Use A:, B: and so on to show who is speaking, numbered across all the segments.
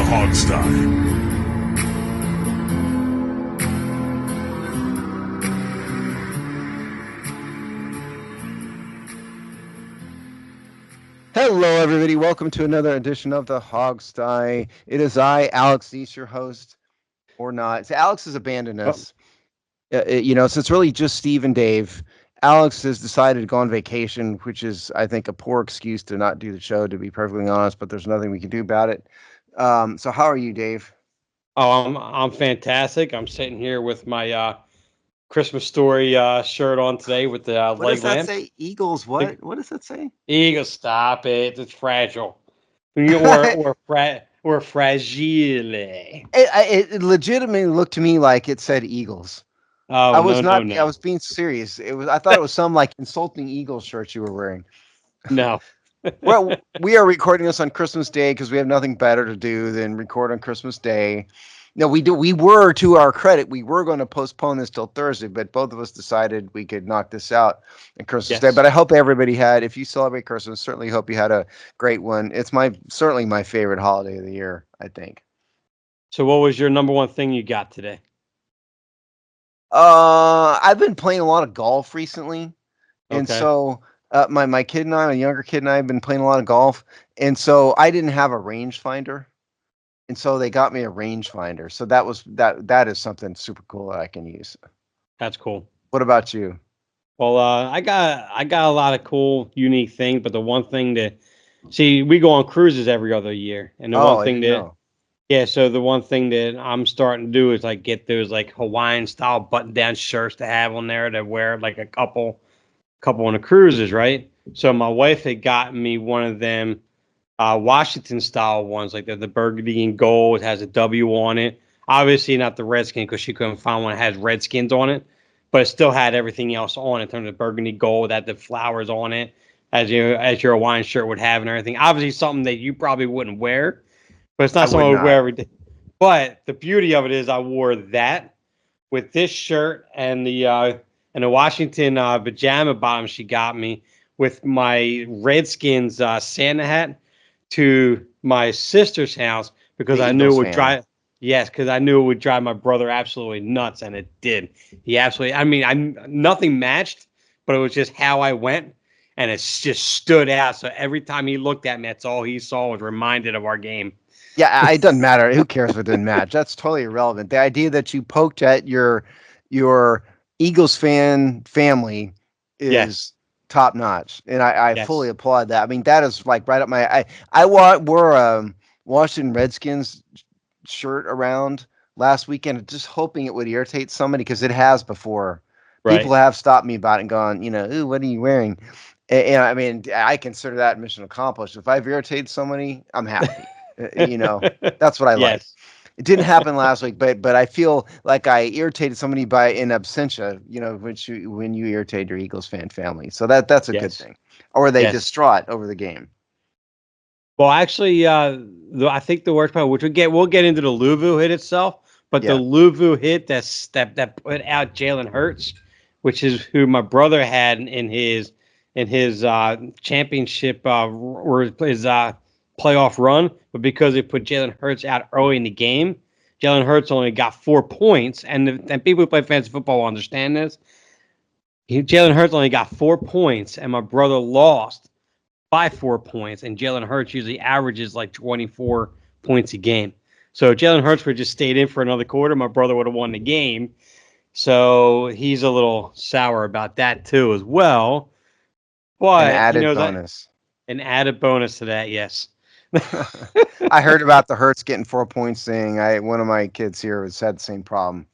A: Hog Sty.
B: Hello, everybody. Welcome to another edition of the Hog Sty. It is I, Alex East, your host, or not. So Alex has abandoned us. So it's really just Steve and Dave. Alex has decided to go on vacation, which is, I think, a poor excuse to not do the show, to be perfectly honest, but there's nothing we can do about it. So how are you, Dave?
C: Oh, I'm fantastic. I'm sitting here with my Christmas Story shirt on today with the
B: What does
C: leg
B: that
C: lamp.
B: say? Eagles, what? What does that say?
C: Eagle, stop it! It's fragile, or fragile.
B: It legitimately looked to me like it said Eagles. I
C: Oh
B: was
C: no no
B: not. I
C: no
B: was being serious. I thought it was some like insulting Eagles shirt you were wearing.
C: no.
B: Well, we are recording this on Christmas Day because we have nothing better to do than record on Christmas Day. No, we do. We were, to our credit, we were going to postpone this till Thursday, but both of us decided we could knock this out on Christmas Day.
C: Yes.
B: But I hope everybody had. If you celebrate Christmas, certainly hope you had a great one. It's certainly my favorite holiday of the year, I think.
C: So, what was your number one thing you got today?
B: I've been playing a lot of golf recently. And
C: Okay.
B: so my kid and I, my younger kid and I have been playing a lot of golf. And so I didn't have a rangefinder. And so they got me a rangefinder. So that is something super cool that I can use.
C: That's cool.
B: What about you?
C: Well, I got a lot of cool, unique things, but the one thing that see, we go on cruises every other year, and the
B: Oh,
C: one
B: I
C: thing
B: didn't
C: that
B: know.
C: yeah, so the one thing that I'm starting to do is like get those like Hawaiian style button down shirts to have on there to wear like a couple on the cruises, right? So my wife had gotten me one of them Washington style ones, like the burgundy and gold. It has a W on it. Obviously not the Redskin because she couldn't find one that has Redskins on it, but it still had everything else on it in terms of burgundy gold, that the flowers on it, as your Hawaiian shirt would have and everything. Obviously something that you probably wouldn't wear, but it's
B: I
C: not
B: would
C: something I would wear
B: not.
C: every day. But the beauty of it is I wore that with this shirt and the Washington pajama bottom she got me with my Redskins Santa hat to my sister's house because
B: The
C: I knew
B: Eagles
C: it would
B: fan.
C: drive. Yes, because I knew it would drive my brother absolutely nuts, and it did. He absolutely. I mean, I nothing matched, but it was just how I went, and it just stood out. So every time he looked at me, that's all he saw was reminded of our game.
B: Yeah, it doesn't matter. Who cares if it didn't match? That's totally irrelevant. The idea that you poked at your Eagles fan family
C: Yes,
B: is top notch, and I fully
C: yes,
B: applaud that. I mean, that is like right up my. Wore a Washington Redskins shirt around last weekend, just hoping it would irritate somebody because it has before. People
C: right.
B: have stopped me about it and gone, ooh, what are you wearing? And I mean, I consider that mission accomplished. If I've irritated somebody, I'm happy. That's what I like.
C: Yes.
B: It didn't happen last week, but I feel like I irritated somebody by in absentia, when you irritate your Eagles fan family. So that's a good
C: Yes.
B: thing. Or are they
C: Yes.
B: distraught over the game?
C: Well, actually, I think the worst part, which we'll get into the Louisville hit itself, but the
B: Yeah.
C: Louisville hit that put out Jalen Hurts, which is who my brother had in his championship or his playoff run, but because they put Jalen Hurts out early in the game, Jalen Hurts only got 4 points, and people who play fantasy football understand this. Jalen Hurts only got 4 points, and my brother lost by 4 points, and Jalen Hurts usually averages like 24 points a game. So Jalen Hurts would just stayed in for another quarter. My brother would have won the game. So he's a little sour about that too as well.
B: An
C: But he
B: added
C: knows that
B: bonus.
C: an added bonus to that, yes.
B: I heard about the Hertz getting 4 points thing. One of my kids here has had the same problem.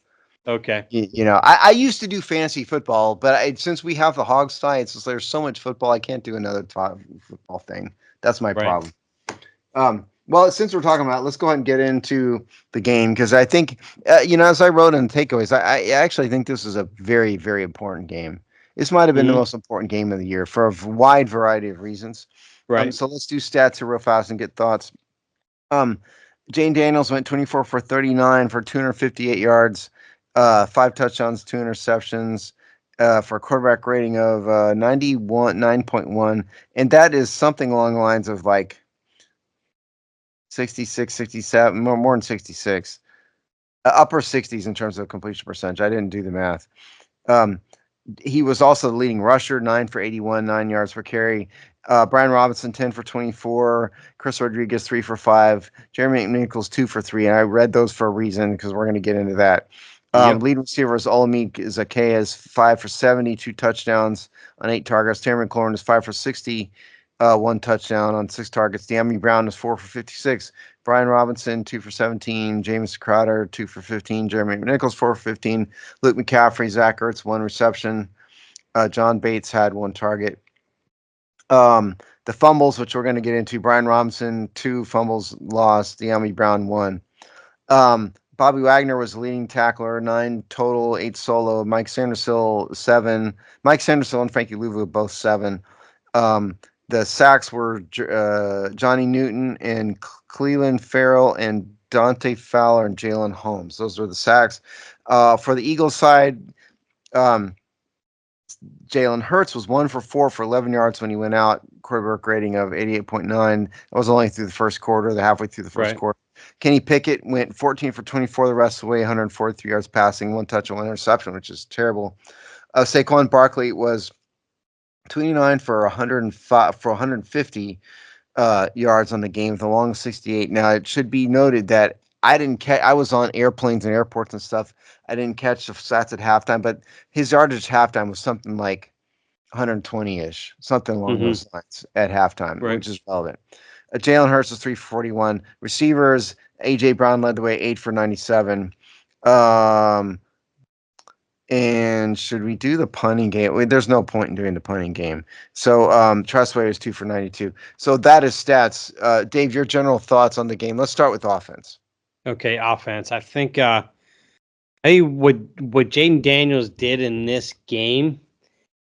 C: Okay.
B: I used to do fantasy football, but since we have the Hog Sty, it's just there's so much football. I can't do another football thing. That's my
C: Right.
B: problem. Well, since we're talking about it, let's go ahead and get into the game because I think, as I wrote in the takeaways, I actually think this is a very, very important game. This might have been the
C: Hmm.
B: most important game of the year for a wide variety of reasons.
C: Right.
B: So let's do stats here real fast and get thoughts. Um, Jayden Daniels went 24 for 39 for 258 yards, 5 touchdowns, 2 interceptions, for a quarterback rating of 9.1, and that is something along the lines of like 66, 67, more than 66. Upper 60s in terms of completion percentage. I didn't do the math. He was also the leading rusher, 9 for 81, 9 yards per carry. Brian Robinson, 10 for 24. Chris Rodriguez, 3 for 5. Jeremy McNichols, 2 for 3. And I read those for a reason because we're going to get into that. Lead receiver is Olamide Zaccheaus, 5 for 70, 2 touchdowns on 8 targets. Terry McLaurin is 5 for 60, 1 touchdown on 6 targets. De'Ami Brown is 4 for 56. Brian Robinson, 2 for 17. James Crowder, 2 for 15. Jeremy McNichols, 4 for 15. Luke McCaffrey, Zach Ertz, 1 reception. John Bates had 1 target. The fumbles, which we're going to get into, Brian Robinson, 2 fumbles lost. De'Ami Brown, 1. Bobby Wagner was the leading tackler, 9 total, 8 solo. Mike Sandersill, 7. Mike Sandersill and Frankie Louvu, both 7. The sacks were Johnny Newton and Cleveland Farrell and Dante Fowler and Jalen Holmes. Those were the sacks. For the Eagles side, Jalen Hurts was 1 for 4 for 11 yards when he went out. Quarterback rating of 88.9. That was only through the first quarter, halfway through the first quarter. Kenny Pickett went 14 for 24 the rest of the way, 143 yards passing, 1 touch and 1 interception, which is terrible. Saquon Barkley was 29 for 150 yards on the game with a long 68. Now, it should be noted that I was on airplanes and airports and stuff. I didn't catch the stats at halftime, but his yardage halftime was something like 120-ish, something along those lines at halftime, which is relevant. Jalen Hurts was 3 for 41. Receivers, A.J. Brown led the way, 8 for 97. And should we do the punting game? There's no point in doing the punting game. So Trustway was 2 for 92. So that is stats. Dave, your general thoughts on the game. Let's start with offense.
C: Okay, offense. I think what Jayden Daniels did in this game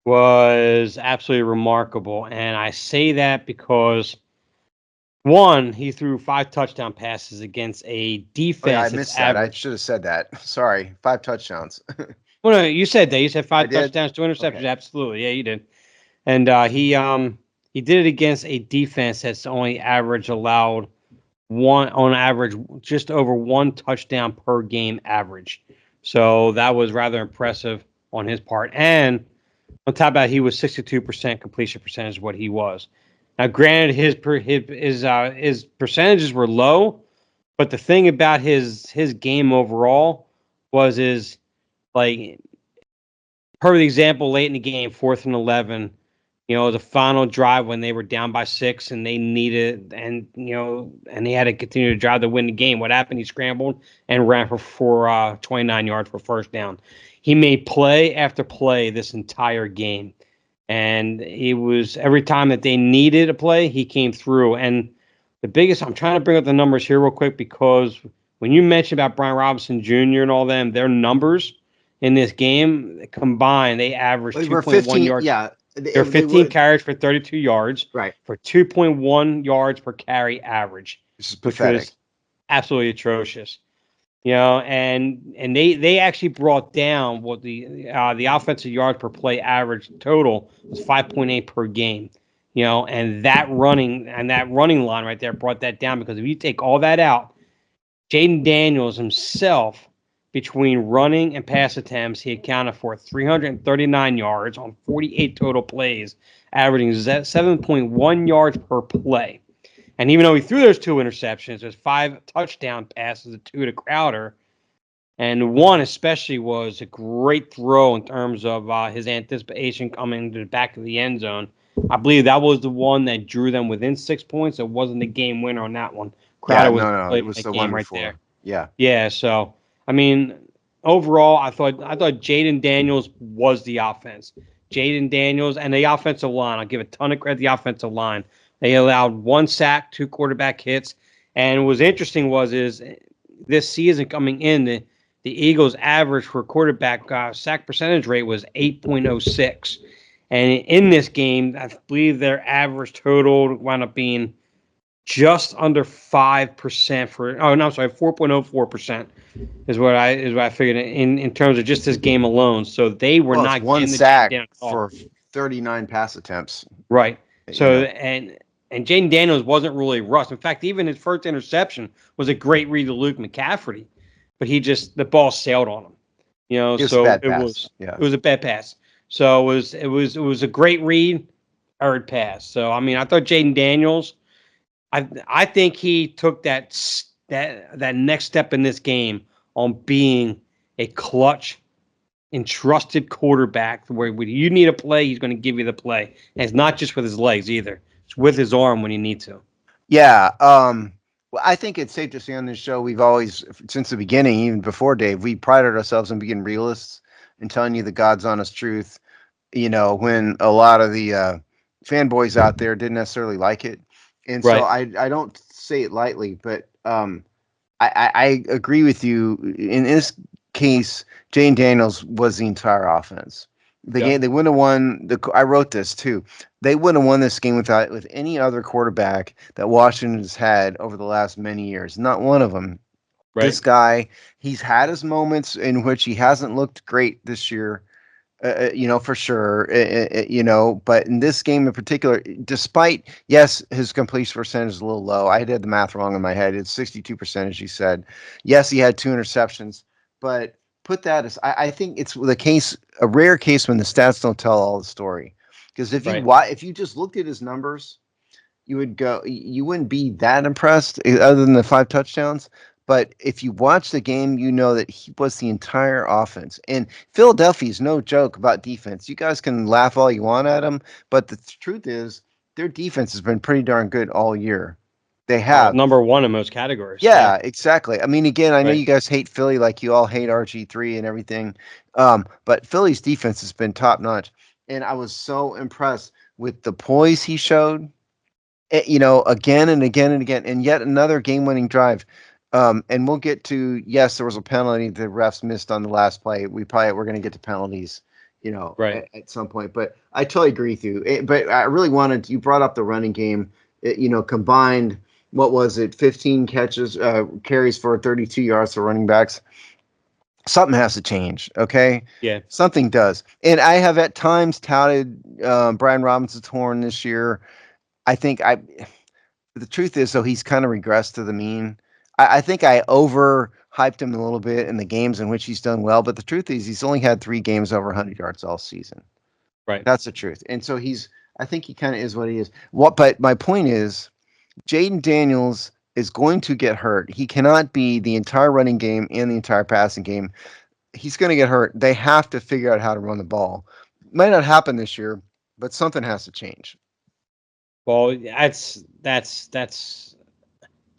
C: was absolutely remarkable. And I say that because, one, he threw 5 touchdown passes against a defense.
B: I missed that. I should have said that. Sorry. 5 touchdowns.
C: Well, no, you said that. You said 5 touchdowns, 2 interceptions. Okay. Absolutely. Yeah, you did. And he did it against a defense that's only allowed on average, just over 1 touchdown per game average. So that was rather impressive on his part. And on top of that, he was 62% completion percentage, what he was. Now, granted, his percentages were low, but the thing about his game overall was like, per the example, late in the game, 4th and 11, the final drive when they were down by 6 and they needed, and they had to continue to drive to win the game. What happened? He scrambled and ran for 29 yards for first down. He made play after play this entire game. And it was every time that they needed a play, he came through. And the biggest, I'm trying to bring up the numbers here real quick, because when you mentioned about Brian Robinson Jr. and all them, their numbers in this game combined, they averaged 2.1 yards.
B: Yeah.
C: They're 15 carries for 32 yards.
B: Right.
C: For 2.1 yards per carry average.
B: This is pathetic.
C: Which was absolutely atrocious. And they actually brought down what the offensive yards per play average total was 5.8 per game. And that running line right there brought that down, because if you take all that out, Jayden Daniels himself, between running and pass attempts, he accounted for 339 yards on 48 total plays, averaging 7.1 yards per play. And even though he threw those 2 interceptions, there's 5 touchdown passes, 2 to Crowder. And 1 especially was a great throw in terms of his anticipation coming to the back of the end zone. I believe that was the one that drew them within 6 points. It wasn't the game winner on that one. Crowder
B: it was the one right there. Yeah.
C: Yeah, so, I mean, overall, I thought Jayden Daniels was the offense. Jayden Daniels and the offensive line. I'll give a ton of credit to the offensive line. They allowed 1 sack, 2 quarterback hits. And what was interesting is this season coming in, the Eagles' average for quarterback sack percentage rate was 8.06. And in this game, I believe their average total wound up being just under 5% 4.04% is what I figured in terms of just this game alone. So they were not
B: 1 sack for 39 pass attempts.
C: Right. So And Jayden Daniels wasn't really rushed. In fact, even his first interception was a great read to Luke McCaffrey, but the ball sailed on him.
B: It was a
C: So
B: bad pass. Yeah.
C: it was a bad pass. So it was a great read, hard pass. So I mean, I thought Jayden Daniels, I think he took that next step in this game on being a clutch and trusted quarterback where when you need a play, he's going to give you the play. And it's not just with his legs either. It's with his arm when you need to.
B: Yeah. Well, I think it's safe to say on this show, we've always, since the beginning, even before Dave, we prided ourselves on being realists and telling you the God's honest truth, when a lot of the fanboys out there didn't necessarily like it. And so
C: Right.
B: I don't say it lightly, but I agree with you. In this case, Jane Daniels was the entire offense. The
C: Yep.
B: game they wouldn't have won. I wrote this too. They wouldn't have won this game with any other quarterback that Washington's had over the last many years. Not one of them.
C: Right.
B: This guy, he's had his moments in which he hasn't looked great this year. For sure, but in this game in particular, despite, yes, his completion percentage is a little low. I did the math wrong in my head. It's 62%, as you said. Yes, he had 2 interceptions, but put that as, I think it's a rare case when the stats don't tell all the story. Because
C: Right.
B: if you just looked at his numbers, you wouldn't be that impressed other than the 5 touchdowns. But if you watch the game, you know that he was the entire offense. And Philadelphia is no joke about defense. You guys can laugh all you want at them, but the truth is their defense has been pretty darn good all year. They have.
C: Number one in most categories.
B: Yeah, exactly. I mean, again, I know
C: Right.
B: you guys hate Philly like you all hate RG3 and everything, but Philly's defense has been top notch. And I was so impressed with the poise he showed, again and again and again, and yet another game-winning drive. And we'll get to, yes, there was a penalty the refs missed on the last play. We're going to get to penalties,
C: Right.
B: at some point. But I totally agree with you. But I really you brought up the running game, combined, what was it, 15 carries for 32 yards for running backs. Something has to change, okay?
C: Yeah.
B: Something does. And I have at times touted Brian Robinson's horn this year. I think the truth is, though, he's kind of regressed to the mean. I think I overhyped him a little bit in the games in which he's done well, but the truth is he's only had 3 games over 100 yards all season.
C: Right.
B: That's the truth. And so I think he kind of is what he is. But my point is, Jayden Daniels is going to get hurt. He cannot be the entire running game and the entire passing game. He's going to get hurt. They have to figure out how to run the ball. Might not happen this year, but something has to change.
C: Well,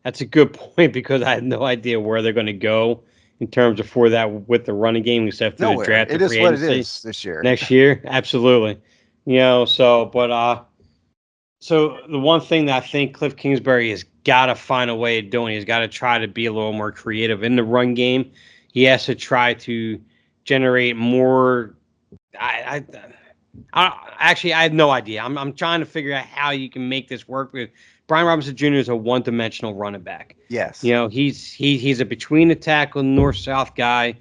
C: that's a good point because I had no idea where they're going to go in terms of for that with the running game except through the
B: Nowhere.
C: draft
B: It
C: and
B: is
C: free
B: what it
C: agency
B: is this year.
C: next year. Absolutely. So the one thing that I think Cliff Kingsbury has got to find a way of doing, he's got to try to be a little more creative in the run game. He has to try to generate more. Actually, I have no idea. I'm trying to figure out how you can make this work. With Brian Robinson Jr. is a one-dimensional running back.
B: Yes.
C: He's a between the tackle north-south guy.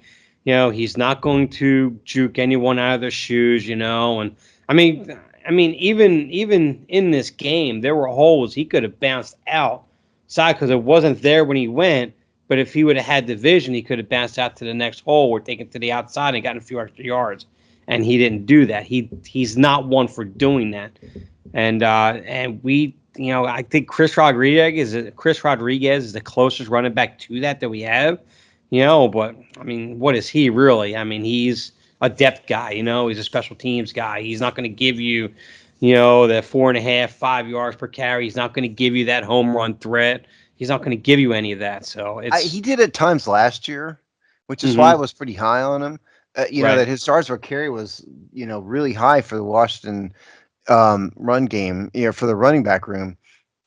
C: He's not going to juke anyone out of their shoes. And I mean, even in this game, there were holes he could have bounced outside because it wasn't there when he went. But if he would have had the vision, he could have bounced out to the next hole or taken to the outside and gotten a few extra yards. And he didn't do that. He's not one for doing that. And we, I think Chris Rodriguez is the closest running back to that we have. But I mean, what is he really? I mean, he's a depth guy. He's a special teams guy. He's not going to give you, the 4.5, 5 yards per carry. He's not going to give you that home run threat. He's not going to give you any of that. So
B: he did at times last year, which is why I was pretty high on him.
C: Right.
B: That his yards per carry was, really high for the Washington run game, for the running back room.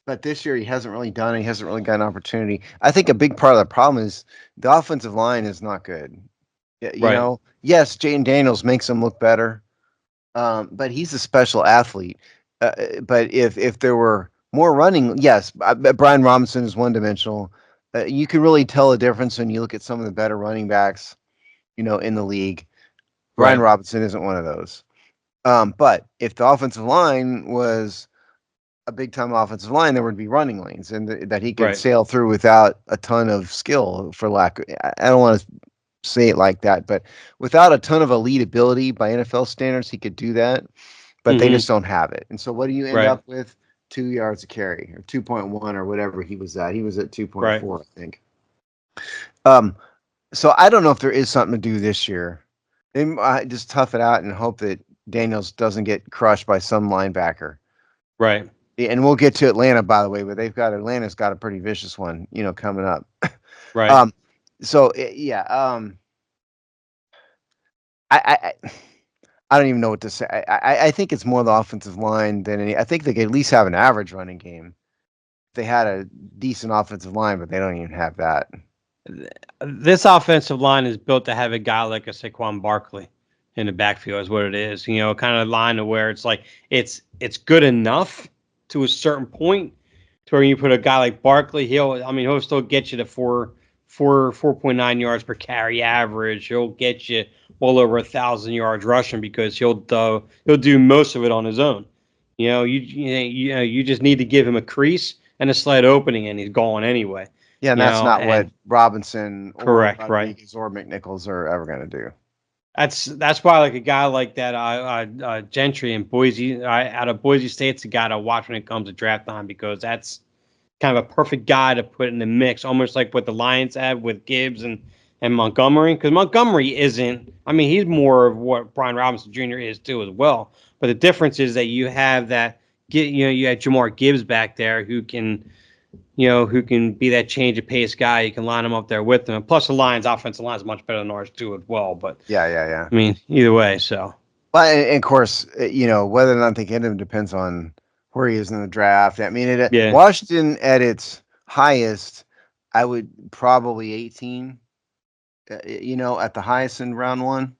B: But this year he hasn't really done it. He hasn't really got an opportunity. I think a big part of the problem is the offensive line is not good.
C: Right.
B: Yes, Jayden Daniels makes him look better, but he's a special athlete. But if there were more running, yes, Brian Robinson is one-dimensional. You can really tell a difference when you look at some of the better running backs, in the league. Brian
C: Right.
B: Robinson isn't one of those. But if the offensive line was a big time offensive line, there would be running lanes and that he could
C: Right.
B: sail through without a ton of skill. For lack, I don't want to say it like that, but without a ton of elite ability by NFL standards, he could do that. But they
C: Mm-hmm.
B: just don't have it. And so, what do you end
C: Right.
B: up with? 2 yards a carry, or 2.1, or whatever he was at. He was at
C: Right.
B: 2.4, I think. So I don't know if there is something to do this year. They just tough it out and hope that Daniels doesn't get crushed by some linebacker.
C: Right.
B: And we'll get to Atlanta, by the way, but Atlanta's got a pretty vicious one, coming up.
C: Right.
B: So yeah, I don't even know what to say. I think it's more the offensive line than any. I think they could at least have an average running game. They had a decent offensive line, but they don't even have that.
C: This offensive line is built to have a guy like a Saquon Barkley in the backfield, is what it is. Kind of line to where it's like it's good enough to a certain point to where you put a guy like Barkley, he'll still get you to 4.9 yards per carry average. He'll get you well over 1,000 yards rushing because he'll do most of it on his own. You just need to give him a crease and a slight opening, and he's gone anyway.
B: Yeah, and that's not what Robinson or
C: Correct,
B: Rodriguez or McNichols are ever going to do.
C: That's why like a guy like that Gentry in Boise out of Boise State's a guy to watch when it comes to draft time because that's kind of a perfect guy to put in the mix, almost like what the Lions have with Gibbs and Montgomery. Because Montgomery isn't. I mean, he's more of what Brian Robinson Jr. is too as well. But the difference is that you have you had Jamar Gibbs back there who can be that change of pace guy. You can line him up there with them. And plus, the Lions' offensive line is much better than ours too as well. But
B: yeah.
C: I mean, either way, so.
B: But and of course, whether or not they get him depends on where he is in the draft. I mean, Washington at its highest, I would probably 18. At the highest in round one,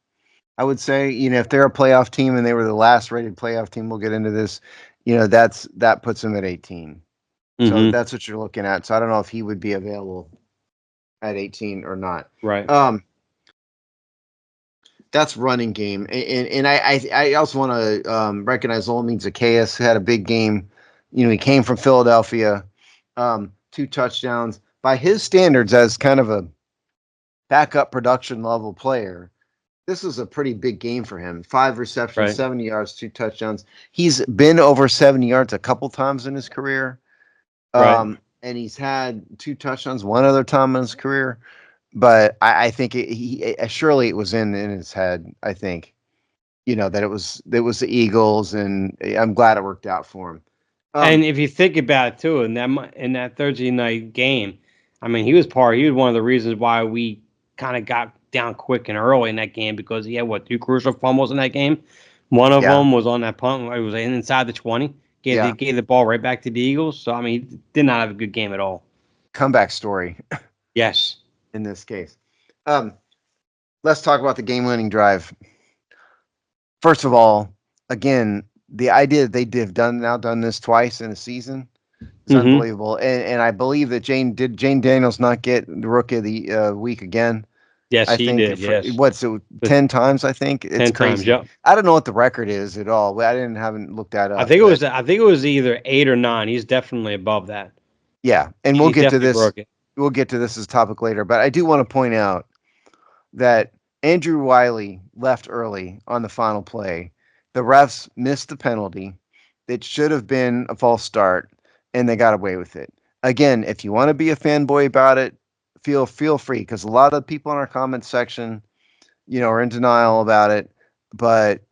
B: I would say. If they're a playoff team and they were the last rated playoff team, we'll get into this. That puts them at 18. So that's what you're looking at. So I don't know if he would be available at 18 or not.
C: Right.
B: That's running game, and I also want to recognize Olamide Zaccheaus, who had a big game. He came from Philadelphia, 2 touchdowns by his standards as kind of a backup production level player. This was a pretty big game for him. 5 receptions, 70 yards, 2 touchdowns. He's been over 70 yards a couple times in his career. And he's had 2 touchdowns one other time in his career. But I think surely it was in his head. I think, that it was the Eagles, and I'm glad it worked out for him.
C: And if you think about it too, in that Thursday night game, I mean, he was one of the reasons why we kind of got down quick and early in that game because he had 2 crucial fumbles in that game. One of them was on that punt. It was inside the 20. Gave the ball right back to the Eagles. So I mean, he did not have a good game at all.
B: Comeback story.
C: Yes.
B: In this case. Let's talk about the game-winning drive. First of all, again, the idea that they have done this twice in a season is unbelievable. And I believe that Jayden Daniels not get the Rookie of the Week again?
C: Yes,
B: I
C: he
B: think
C: did. Yes.
B: What's it? 10 times? I think it's
C: 10
B: crazy.
C: times. Yep.
B: I don't know what the record is at all. I haven't looked that up.
C: I think it was either 8 or 9. He's definitely above that.
B: Yeah, and we'll get to this. We'll get to this as a topic later, but I do want to point out that Andrew Wiley left early on the final play. The refs missed the penalty. It should have been a false start, and they got away with it. Again, if you want to be a fanboy about it, feel free, because a lot of people in our comments section, are in denial about it, but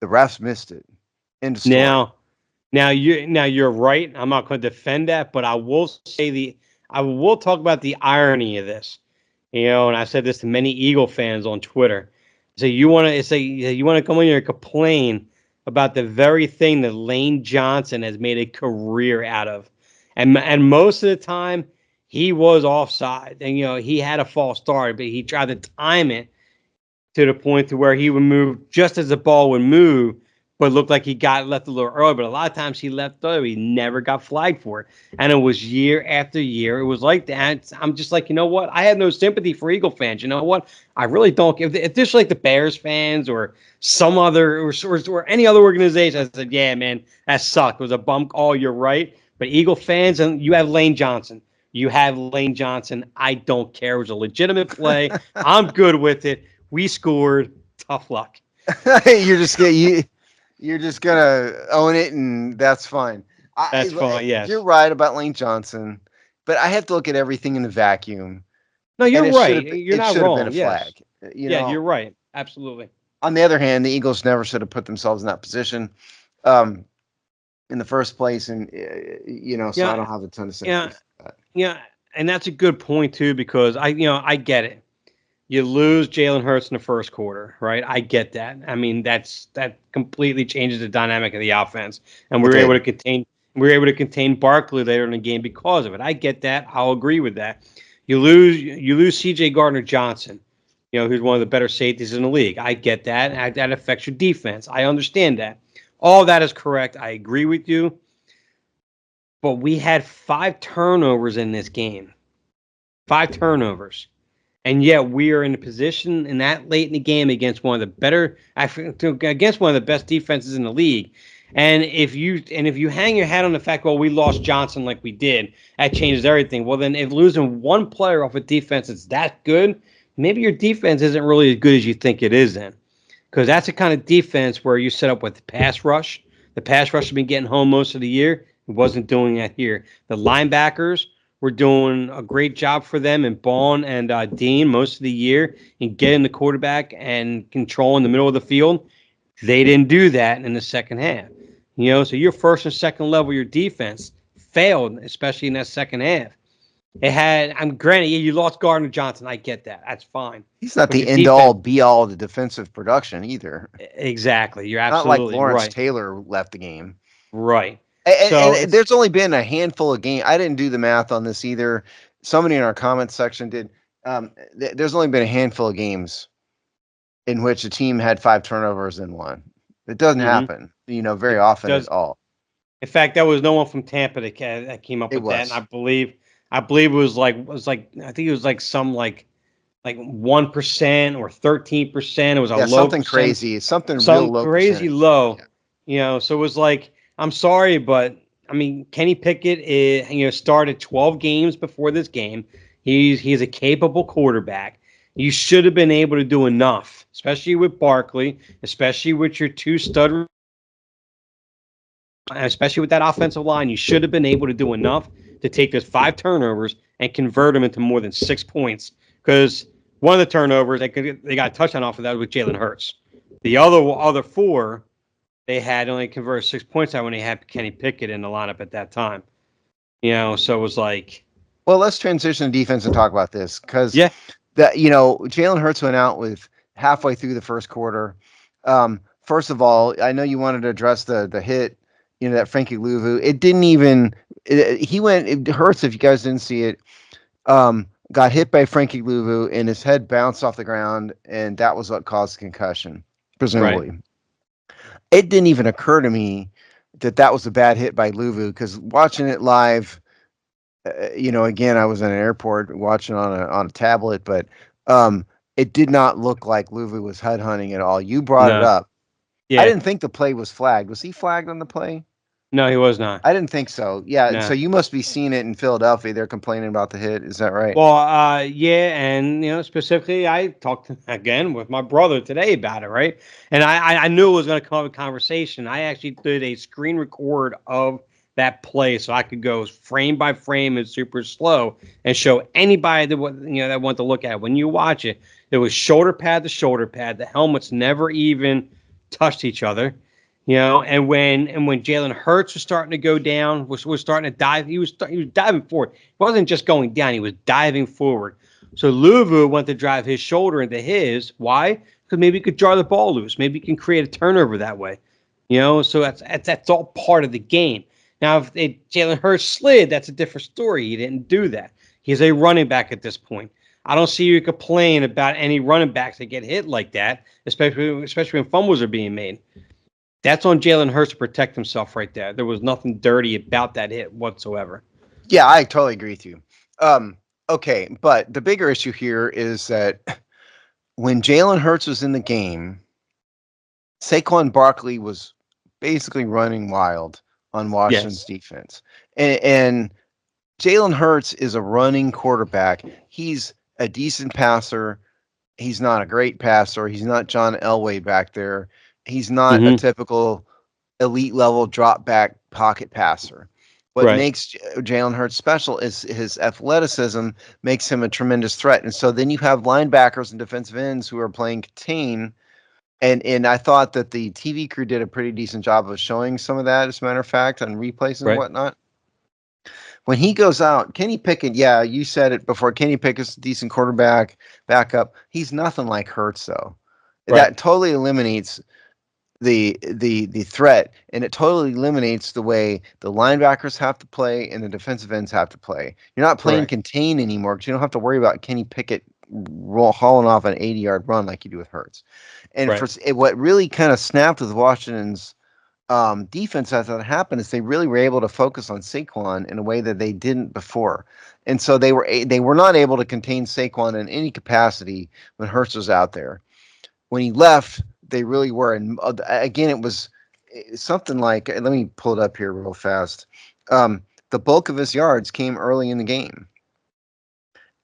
B: the refs missed it.
C: Now you're right. I'm not going to defend that, but I will talk about the irony of this. And I said this to many Eagle fans on Twitter. So you want to come in here and complain about the very thing that Lane Johnson has made a career out of, and most of the time he was offside, and he had a false start, but he tried to time it to the point to where he would move just as the ball would move but it looked like he got left a little early. But a lot of times he left early, he never got flagged for it, and it was year after year. It was like that. I'm just like, you know what? I have no sympathy for Eagle fans. You know what? I really don't. If this like the Bears fans or some other or any other organization, I said, yeah, man, that sucked. It was a bump call. You're right. But Eagle fans, and you have Lane Johnson. You have Lane Johnson. I don't care. It was a legitimate play. I'm good with it. We scored. Tough luck.
B: You're just gonna own it, and that's fine.
C: That's fine. Yes,
B: you're right about Lane Johnson, but I have to look at everything in the vacuum.
C: No, you're right. You're not wrong.
B: Been a flag.
C: Yes. Yeah, you're right. Absolutely.
B: On the other hand, the Eagles never should have put themselves in that position in the first place, and so I don't have a ton of sympathy for that.
C: Yeah, and that's a good point too, because I get it. You lose Jalen Hurts in the first quarter, right? I get that. I mean, that completely changes the dynamic of the offense, and we were able to contain Barkley later in the game because of it. I get that. I'll agree with that. You lose C.J. Gardner-Johnson, who's one of the better safeties in the league. I get that. That affects your defense. I understand that. All that is correct. I agree with you. But we had 5 turnovers in this game. 5 turnovers. And yet we are in a position in that late in the game against one of the best defenses in the league. And if you hang your hat on the fact, well, we lost Johnson like we did, that changes everything. Well, then if losing one player off a defense is that good, maybe your defense isn't really as good as you think it is then. Because that's the kind of defense where you set up with the pass rush. The pass rush has been getting home most of the year. It wasn't doing that here. The linebackers were doing a great job for them, and Bond and Dean most of the year in getting the quarterback and controlling the middle of the field. They didn't do that in the second half. So your first and second level, your defense failed, especially in that second half. Granted, you lost Gardner Johnson. I get that. That's fine.
B: He's not the end all be all of the defensive production either.
C: Exactly. You're absolutely right.
B: Not like Lawrence Taylor left the game.
C: Right.
B: And there's only been a handful of games. I didn't do the math on this either. Somebody in our comments section did. There's only been a handful of games in which a team had 5 turnovers in one. It doesn't happen, very often at all.
C: In fact, there was no one from Tampa that came up with that, and I believe it was like I think it was like some like 1% or 13%. It was a low
B: something crazy, something real low,
C: crazy low. So it was like, I'm sorry, but I mean, Kenny Pickett started 12 games before this game. He's a capable quarterback. You should have been able to do enough, especially with Barkley, especially with your 2 stud, especially with that offensive line. You should have been able to do enough to take those 5 turnovers and convert them into more than 6 points. Because one of the turnovers, they got a touchdown off of that with Jalen Hurts. The other 4, they had only converted 6 points out when they had Kenny Pickett in the lineup at that time. So it was like.
B: Well, let's transition to defense and talk about this, because Jalen Hurts went out with halfway through the first quarter. First of all, I know you wanted to address the hit, that Frankie Louvu. It didn't even. Hurts, if you guys didn't see it, got hit by Frankie Louvu and his head bounced off the ground, and that was what caused the concussion, presumably. Right. It didn't even occur to me that was a bad hit by Louvu, because watching it live, again, I was in an airport watching on a tablet, but it did not look like Louvu was headhunting at all. You brought it up. Yeah. I didn't think the play was flagged. Was he flagged on the play?
C: No, he was not.
B: I didn't think so. Yeah, no. So you must be seeing it in Philadelphia. They're complaining about the hit. Is that right?
C: Well, yeah, and specifically, I talked again with my brother today about it, right? And I knew it was going to come up a conversation. I actually did a screen record of that play so I could go frame by frame and super slow and show anybody that wanted to look at it. When you watch it, it was shoulder pad to shoulder pad. The helmets never even touched each other. And when Jalen Hurts was starting to go down, was starting to dive, he was diving forward. He wasn't just going down; he was diving forward. So Louvu went to drive his shoulder into his. Why? Because maybe he could jar the ball loose. Maybe he can create a turnover that way. So that's all part of the game. Now, if Jalen Hurts slid, that's a different story. He didn't do that. He's a running back at this point. I don't see you complain about any running backs that get hit like that, especially when fumbles are being made. That's on Jalen Hurts to protect himself right there. There was nothing dirty about that hit whatsoever.
B: Yeah, I totally agree with you. Okay, but the bigger issue here is that when Jalen Hurts was in the game, Saquon Barkley was basically running wild on Washington's
C: Yes.
B: defense. And Jalen Hurts is a running quarterback. He's a decent passer. He's not a great passer. He's not John Elway back there. He's not a
C: Mm-hmm.
B: typical elite level drop back pocket passer. What
C: Right.
B: makes Jalen Hurts special is his athleticism makes him a tremendous threat. And so then you have linebackers and defensive ends who are playing contain. And I thought that the TV crew did a pretty decent job of showing some of that, as a matter of fact, on replays and
C: Right.
B: whatnot. When he goes out, Kenny Pickett, yeah, you said it before. Kenny Pickett's a decent quarterback, backup. He's nothing like Hurts, though.
C: Right.
B: That totally eliminates the threat, and it totally eliminates the way the linebackers have to play and the defensive ends have to play. You're not playing
C: Correct.
B: contain anymore because you don't have to worry about Kenny Pickett hauling off an 80-yard run like you do with Hurts. And
C: Right.
B: what really kind of snapped with Washington's defense as that happened is they really were able to focus on Saquon in a way that they didn't before, and so they were not able to contain Saquon in any capacity when Hurts was out there. When he left, they really were. And again, it was something like, let me pull it up here real fast. The bulk of his yards came early in the game.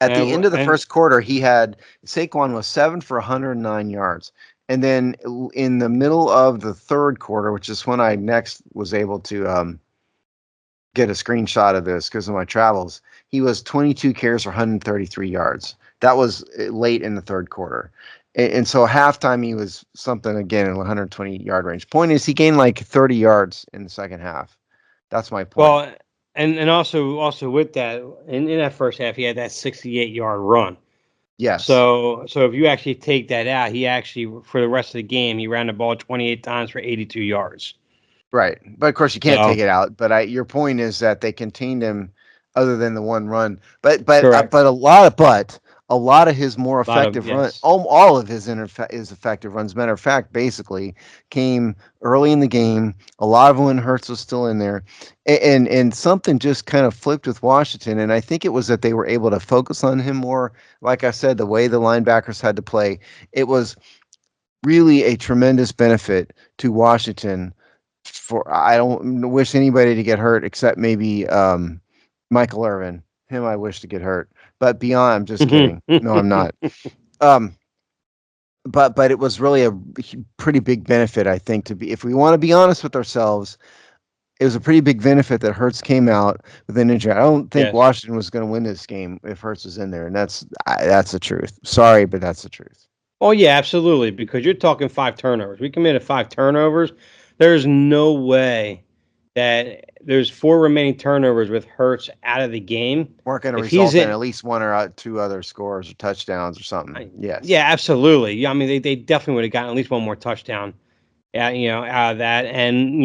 B: At the end of the
C: And
B: first quarter, Saquon was 7 for 109 yards. And then in the middle of the third quarter, which is when I next was able to get a screenshot of this because of my travels, he was 22 carries for 133 yards. That was late in the third quarter. And so halftime, he was something again in the 120-yard range. Point is, he gained like 30 yards in the second half. That's my point.
C: well, and also with that, in that first half, he had that 68-yard run.
B: Yes.
C: So if you actually take that out, he actually for the rest of the game he ran the ball 28 times for 82 yards.
B: Right. But of course, you can't take
C: So
B: it out. But your point is that they contained him other than the one run.
C: correct.
B: But a lot of his more
C: A lot of
B: effective run,
C: yes.
B: all of his effective runs, matter of fact, basically came early in the game. A lot of them when Hurts was still in there, and something just kind of flipped with Washington. And I think it was that they were able to focus on him more. Like I said, the way the linebackers had to play, it was really a tremendous benefit to Washington. For I don't wish anybody to get hurt except maybe Michael Irvin. Him I wish to get hurt. But beyond, I'm just kidding. No, I'm not. Um, but it was really a pretty big benefit, I think, to be, if we want to be honest with ourselves, it was a pretty big benefit that Hurts came out with an injury. I don't think
C: Yes.
B: Washington was going to win this game if Hurts was in there, and that's the truth. Sorry, but that's the truth.
C: Oh yeah, absolutely. Because you're talking 5 turnovers. We committed 5 turnovers. There's no way that there's 4 remaining turnovers with Hurts out of the game.
B: Weren't going to
C: If he's
B: result in
C: in,
B: at least one or two other scores or touchdowns or something. Yes.
C: yeah, absolutely. Yeah, I mean they definitely would have gotten at least one more touchdown. Out of that, and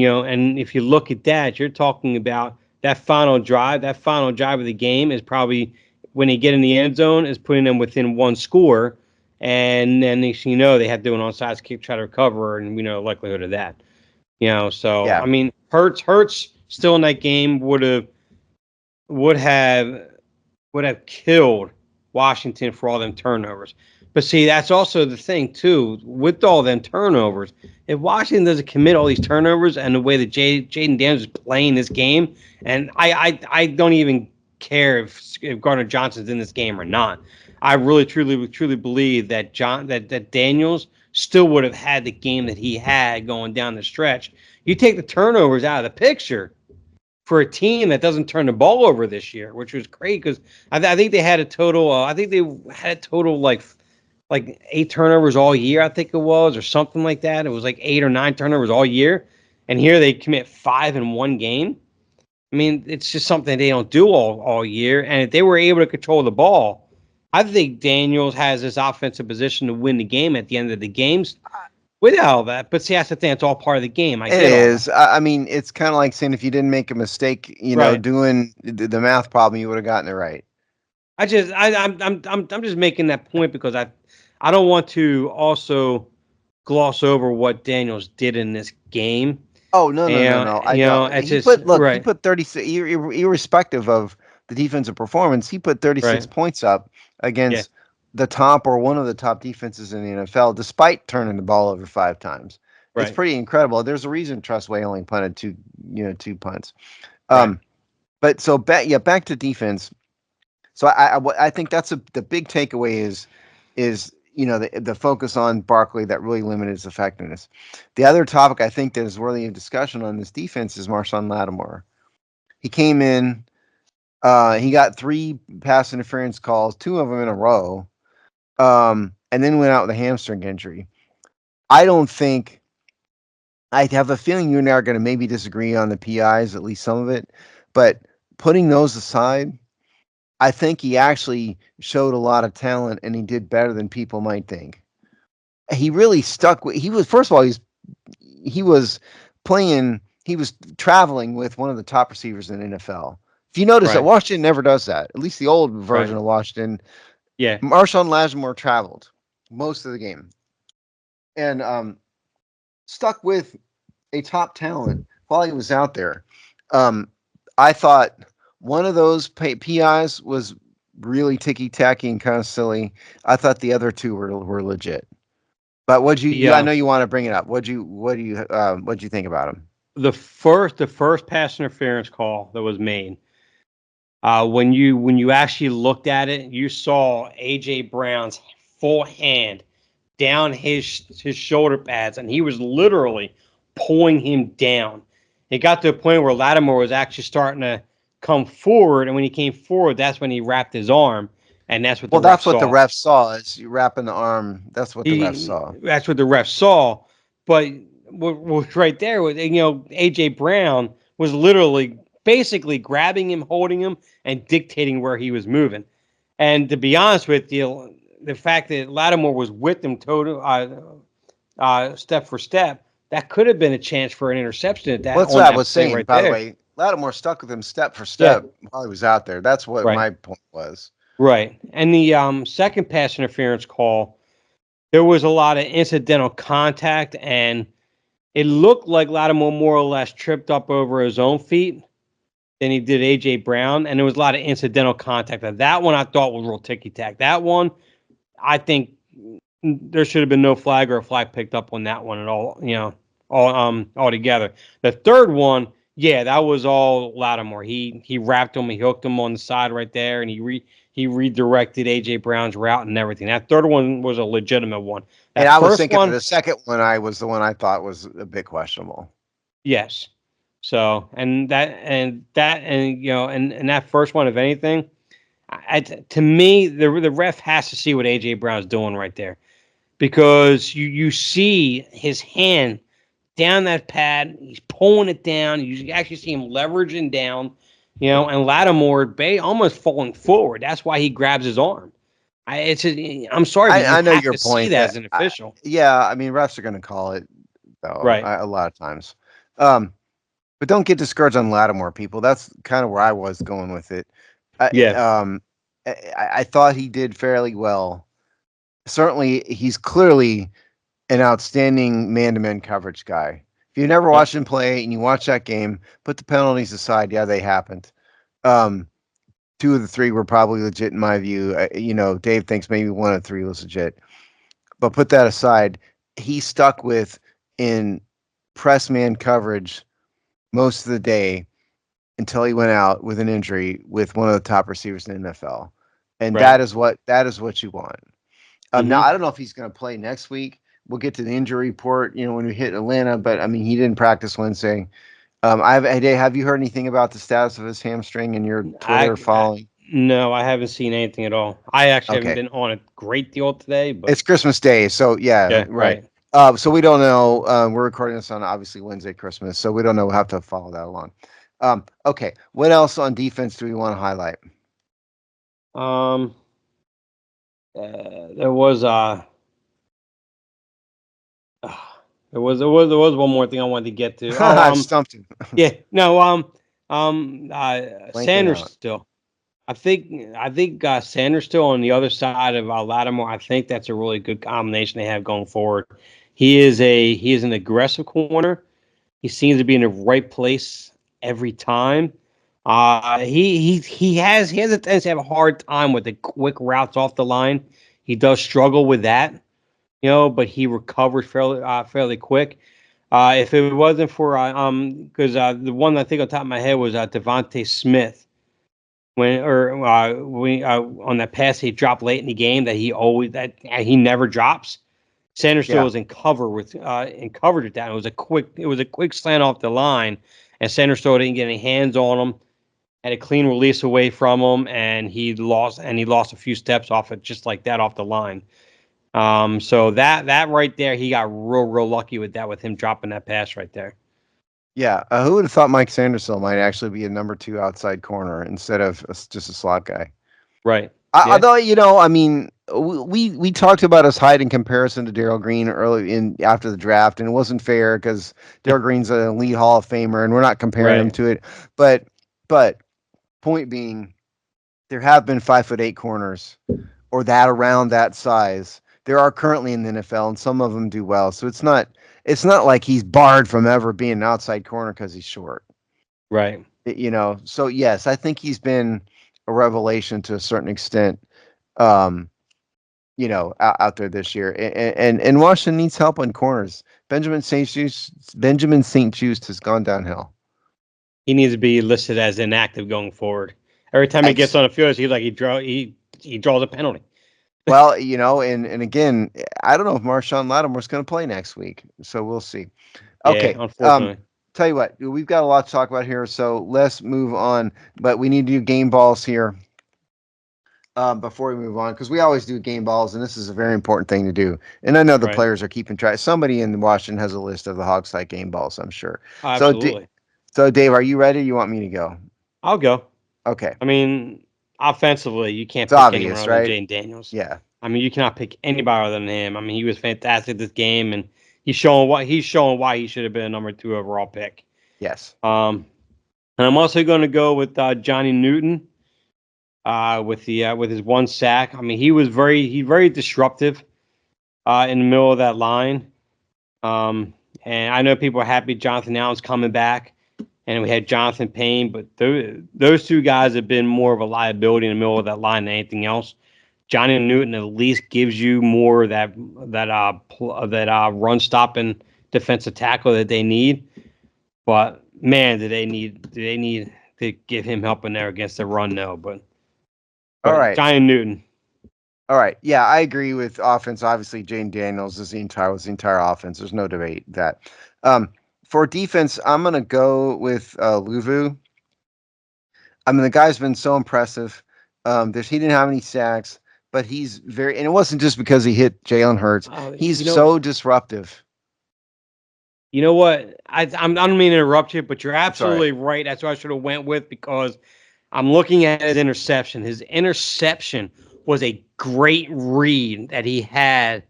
C: if you look at that, you're talking about that final drive. That final drive of the game is probably when they get in the end zone is putting them within one score, and then next thing you know they have to do an onside kick try to recover, and we know the likelihood of that. So
B: Yeah.
C: I mean, Hurts still in that game would have would have killed Washington for all them turnovers. But see, that's also the thing too. With all them turnovers, if Washington doesn't commit all these turnovers and the way that Jayden Daniels is playing this game, and I don't even care if Gardner Johnson's in this game or not. I really truly believe that that Daniels still would have had the game that he had going down the stretch. You take the turnovers out of the picture for a team that doesn't turn the ball over this year, which was great because I think they had a total. I think they had a total like 8 turnovers all year. I think it was or something like that. It was like 8 or 9 turnovers all year, and here they commit 5 in one game. I mean, it's just something they don't do all year. And if they were able to control the ball, I think Daniels has this offensive position to win the game at the end of the games with all that. But see, that's the thing. It's all part of the game. I
B: It
C: get all that.
B: is. I mean, it's kind of like saying if you didn't make a mistake,
C: Right.
B: doing the math problem, you would have gotten it right.
C: I'm just making that point because I don't want to also gloss over what Daniels did in this game.
B: Oh, no, no, no, no. I know.
C: It's just
B: He put 36, irrespective of the defensive performance, he put 36
C: right.
B: points up
C: Yeah,
B: against the top or one of the top defenses in the NFL, despite turning the ball over 5 times. It's
C: right,
B: pretty incredible. There's a reason Trustway only punted two punts.
C: right.
B: But so back to defense. So I think that's the big takeaway is the focus on Barkley that really limited his effectiveness. The other topic I think that is worthy of discussion on this defense is Marshawn Lattimore. He came in, he got 3 pass interference calls, 2 of them in a row, and then went out with a hamstring injury. I have a feeling you and I are going to maybe disagree on the PIs, at least some of it, but putting those aside, I think he actually showed a lot of talent and he did better than people might think. He really stuck with, first of all, he was traveling with one of the top receivers in the NFL. If you notice that
C: Right.
B: Washington never does that, at least the old version
C: Right.
B: of Washington,
C: Yeah.
B: Marshawn Lattimore traveled most of the game and stuck with a top talent while he was out there. I thought one of those PIs was really ticky-tacky and kind of silly. I thought the other 2 were legit. But I know you want to bring it up. What'd you think about him?
C: The first pass interference call that was made. When you actually looked at it, you saw AJ Brown's full hand down his shoulder pads, and he was literally pulling him down. It got to a point where Lattimore was actually starting to come forward, and when he came forward, that's when he wrapped his arm, and that's what the ref saw.
B: The ref saw is you wrapping the arm. That's what the ref saw.
C: That's what the ref saw. But what was right there was, AJ Brown was literally basically grabbing him, holding him, and dictating where he was moving. And to be honest with you, the fact that Lattimore was with him step for step, that could have been a chance for an interception at that.
B: Well, that's what I was saying. Right, by the way, Lattimore stuck with him step for step while he was out there. That's what my point was.
C: Right. And the second pass interference call, there was a lot of incidental contact, and it looked like Lattimore more or less tripped up over his own feet than he did A.J. Brown, and there was a lot of incidental contact. That one I thought was real ticky-tack. That one, I think there should have been no flag or a flag picked up on that one at all, all together. The third one, that was all Lattimore. He wrapped him, he hooked him on the side right there, and he redirected A.J. Brown's route and everything. That third one was a legitimate one.
B: And I was thinking the second one was the one I thought was a bit questionable.
C: Yes. So, and that first one, if anything, to me, the ref has to see what A.J. Brown's doing right there, because you see his hand down that pad, he's pulling it down. You actually see him leveraging down, and Lattimore almost falling forward. That's why he grabs his arm. I'm sorry, but
B: I know your point.
C: See that as an official.
B: I mean, refs are going to call it, though,
C: right?
B: A lot of times. But don't get discouraged on Lattimore, people. That's kind of where I was going with it. I thought he did fairly well. Certainly, he's clearly an outstanding man-to-man coverage guy. If you never watched him play and you watch that game, put the penalties aside. Yeah, they happened. 2 of the 3 were probably legit in my view. Dave thinks maybe 1 of 3 was legit. But put that aside, he stuck with in press man coverage most of the day until he went out with an injury with one of the top receivers in the NFL. And that is what you want. Now, I don't know if he's going to play next week. We'll get to the injury report, when we hit Atlanta, but I mean, he didn't practice Wednesday. Have you heard anything about the status of his hamstring in your Twitter following?
C: No, I haven't seen anything at all. I actually haven't been on a great deal today, but
B: it's Christmas Day, so right. So we don't know. We're recording this on obviously Wednesday, Christmas, so we don't know. We'll have to follow that along. Okay, what else on defense do we want to highlight?
C: There was one more thing I wanted to get to.
B: I stumped him.
C: Sanders still. I think Sanders still on the other side of Lattimore. I think that's a really good combination they have going forward. He is an aggressive corner. He seems to be in the right place every time. He has a tendency to have a hard time with the quick routes off the line. He does struggle with that, but he recovers fairly quick. If it wasn't for because the one I think on top of my head was Devontae Smith when on that pass he dropped late in the game that he never drops. Sanderson
B: Yeah.
C: was in covered at that. It was a quick slant off the line, and Sanderson didn't get any hands on him. Had a clean release away from him, and he lost a few steps off it just like that off the line. So that right there, he got real lucky with that, with him dropping that pass right there.
B: Yeah. Who would have thought Mike Sanderson might actually be a number 2 outside corner instead of just a slot guy?
C: Right.
B: Yeah. Although, I mean, we talked about his height in comparison to Darrell Green early in after the draft, and it wasn't fair because Darrell Green's an elite Hall of Famer, and we're not comparing him to it. But point being, there have been 5'8" corners or that around that size. There are currently in the NFL, and some of them do well. So it's not like he's barred from ever being an outside corner because he's short.
C: Right.
B: So yes, I think he's been a revelation to a certain extent, out there this year. And Washington needs help on corners. Benjamin St. Just has gone downhill.
C: He needs to be listed as inactive going forward. Every time he gets on the field, he's like he draws a penalty.
B: Well, and again, I don't know if Marshawn Lattimore's going to play next week, so we'll see. Okay,
C: yeah, unfortunately.
B: Tell you what, we've got a lot to talk about here, so let's move on. But we need to do game balls here before we move on, because we always do game balls, and this is a very important thing to do. And I know the players are keeping track. Somebody in Washington has a list of the Hog Sty game balls, I'm sure.
C: Absolutely.
B: So, Dave, are you ready? You want me to go?
C: I'll go.
B: Okay.
C: I mean, offensively, you can't
B: It's
C: pick
B: obvious,
C: anyone other
B: right?
C: than Jayden Daniels.
B: Yeah.
C: I mean, you cannot pick anybody other than him. I mean, he was fantastic this game, and he's showing why he should have been a number 2 overall pick.
B: Yes.
C: And I'm also going to go with Johnny Newton with his 1 sack. I mean, he was very disruptive in the middle of that line. And I know people are happy Jonathan Allen's coming back, and we had Jonathan Payne, but those 2 guys have been more of a liability in the middle of that line than anything else. Johnny Newton at least gives you more of that run stopping defensive tackle that they need. But man, do they need to give him help in there against the run? No, but
B: all right,
C: Johnny Newton.
B: All right, yeah, I agree with offense. Obviously, Jayden Daniels was the entire offense. There's no debate that. For defense, I'm gonna go with Luvu. I mean, the guy's been so impressive. He didn't have any sacks, but he's and it wasn't just because he hit Jalen Hurts. He's so disruptive.
C: You know what? I don't mean to interrupt you, but you're absolutely right. That's what I should have went with, because I'm looking at his interception. His interception was a great read that he had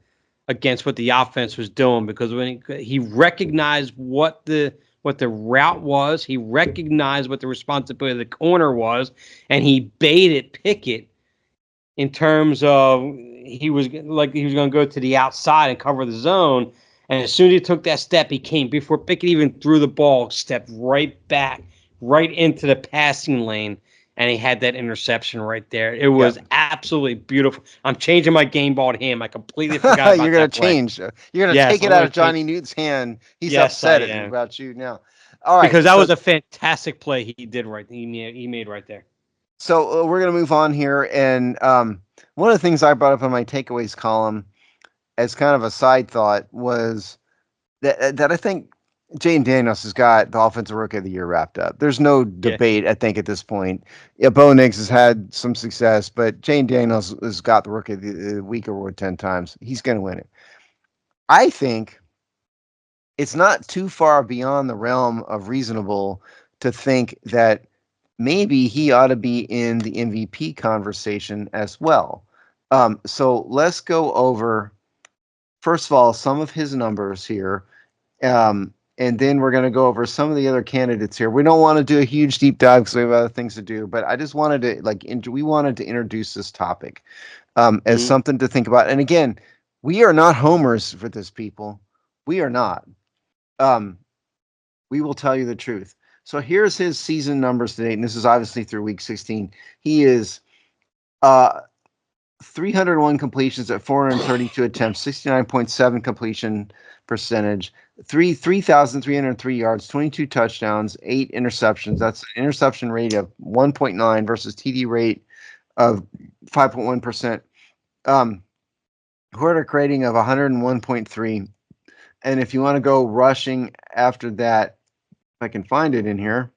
C: against what the offense was doing, because when he recognized what the route was, he recognized what the responsibility of the corner was, and he baited Pickett in terms of he was going to go to the outside and cover the zone. And as soon as he took that step, he came before Pickett even threw the ball, stepped right back, right into the passing lane, and he had that interception right there. It was absolutely beautiful. I'm changing my game ball to him. I completely forgot about that.
B: You're going to change. You're going to take it out of Johnny Newton's hand. He's upset about you now. All right.
C: Because that was a fantastic play he did he made right there.
B: So we're going to move on here. And one of the things I brought up in my takeaways column as kind of a side thought was that I think Jayden Daniels has got the Offensive Rookie of the Year wrapped up. There's no debate, I think, at this point. Yeah, Bo Nix has had some success, but Jayden Daniels has got the Rookie of the Week award 10 times. He's going to win it. I think it's not too far beyond the realm of reasonable to think that maybe he ought to be in the MVP conversation as well. So let's go over, first of all, some of his numbers here. And then we're going to go over some of the other candidates here. We don't want to do a huge deep dive because we have other things to do, but I just wanted to we wanted to introduce this topic as something to think about. And again, we are not homers for this, people. We are not. Um, we will tell you the truth. So here's his season numbers today, and this is obviously through week 16. He is 301 completions at 432 attempts, 69.7 completion percentage, 3,303 yards, 22 touchdowns, 8 interceptions. That's an interception rate of 1.9 versus TD rate of 5.1%. Quarterback rating of 101.3. And if you want to go rushing after that, if I can find it in here.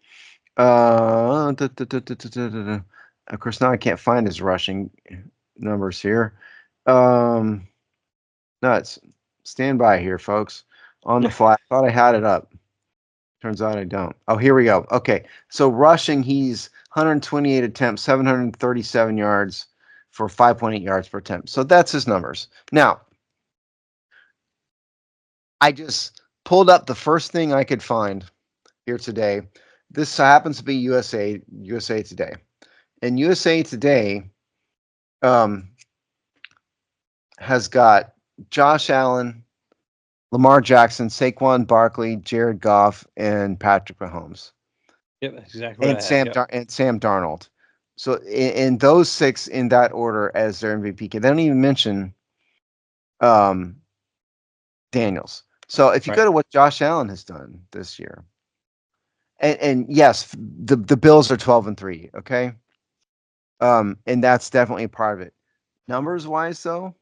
B: Of course, now I can't find his rushing numbers here. Nuts. Stand by here, folks. On the fly. I thought I had it up. Turns out I don't. Oh, here we go. Okay. So rushing, he's 128 attempts, 737 yards for 5.8 yards per attempt. So that's his numbers. Now, I just pulled up the first thing I could find here today. This happens to be USA Today. And USA Today has got Josh Allen, Lamar Jackson, Saquon Barkley, Jared Goff, and Patrick Mahomes.
C: Yep, that's exactly what
B: and Sam Darnold. So in those 6 in that order as their MVP. They don't even mention Daniels. So if you go to what Josh Allen has done this year, and yes, the Bills are 12-3, okay? And that's definitely a part of it. Numbers wise, though,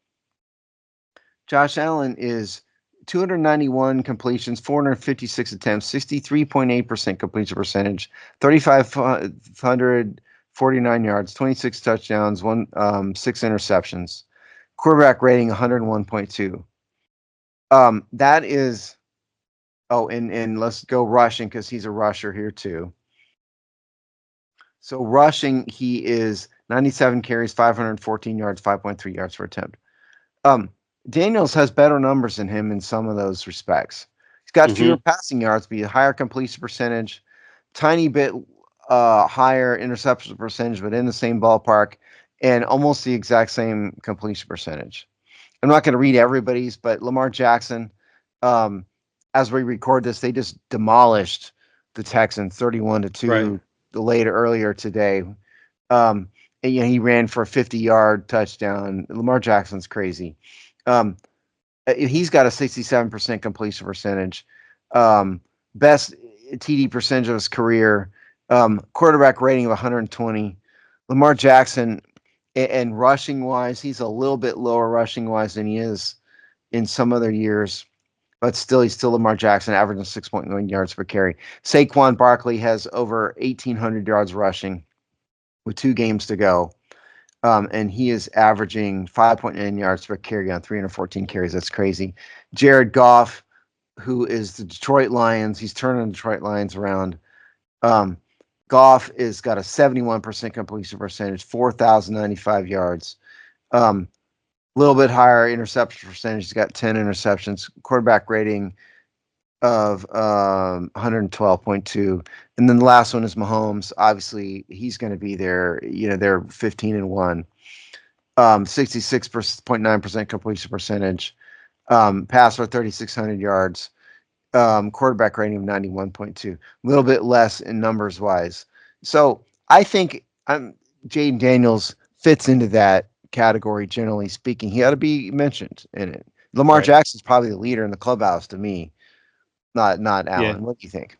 B: Josh Allen is 291 completions, 456 attempts, 63.8% completion percentage, 3,549 yards, 26 touchdowns, 6 interceptions. Quarterback rating 101.2. That is. Oh, and let's go rushing because he's a rusher here too. So rushing, he is 97 carries, 514 yards, 5.3 yards per attempt. Daniels has better numbers than him in some of those respects. He's got fewer passing yards, but a higher completion percentage, tiny bit higher interception percentage, but in the same ballpark, and almost the exact same completion percentage. I'm not going to read everybody's, but Lamar Jackson, as we record this, they just demolished the Texans 31-2 earlier today. And, he ran for a 50-yard touchdown. Lamar Jackson's crazy. He's got a 67% completion percentage. Best TD percentage of his career. Quarterback rating of 120. Lamar Jackson, and rushing wise, he's a little bit lower rushing wise than he is in some other years. But still, he's still Lamar Jackson, averaging 6.9 yards per carry. Saquon Barkley has over 1,800 yards rushing with 2 games to go. And he is averaging 5.9 yards per carry on 314 carries. That's crazy. Jared Goff, who is the Detroit Lions, he's turning the Detroit Lions around. Goff is got a 71% completion percentage, 4,095 yards. A little bit higher interception percentage. He's got 10 interceptions. Quarterback rating of 112.2. And then the last one is Mahomes. Obviously, he's going to be there. They're 15-1. 66.9% completion percentage. Pass for 3,600 yards. Quarterback rating of 91.2. A little bit less in numbers wise. So I think Jayden Daniels fits into that category, generally speaking. He ought to be mentioned in it. Lamar Jackson's probably the leader in the clubhouse to me, not Allen. Yeah. What do you think?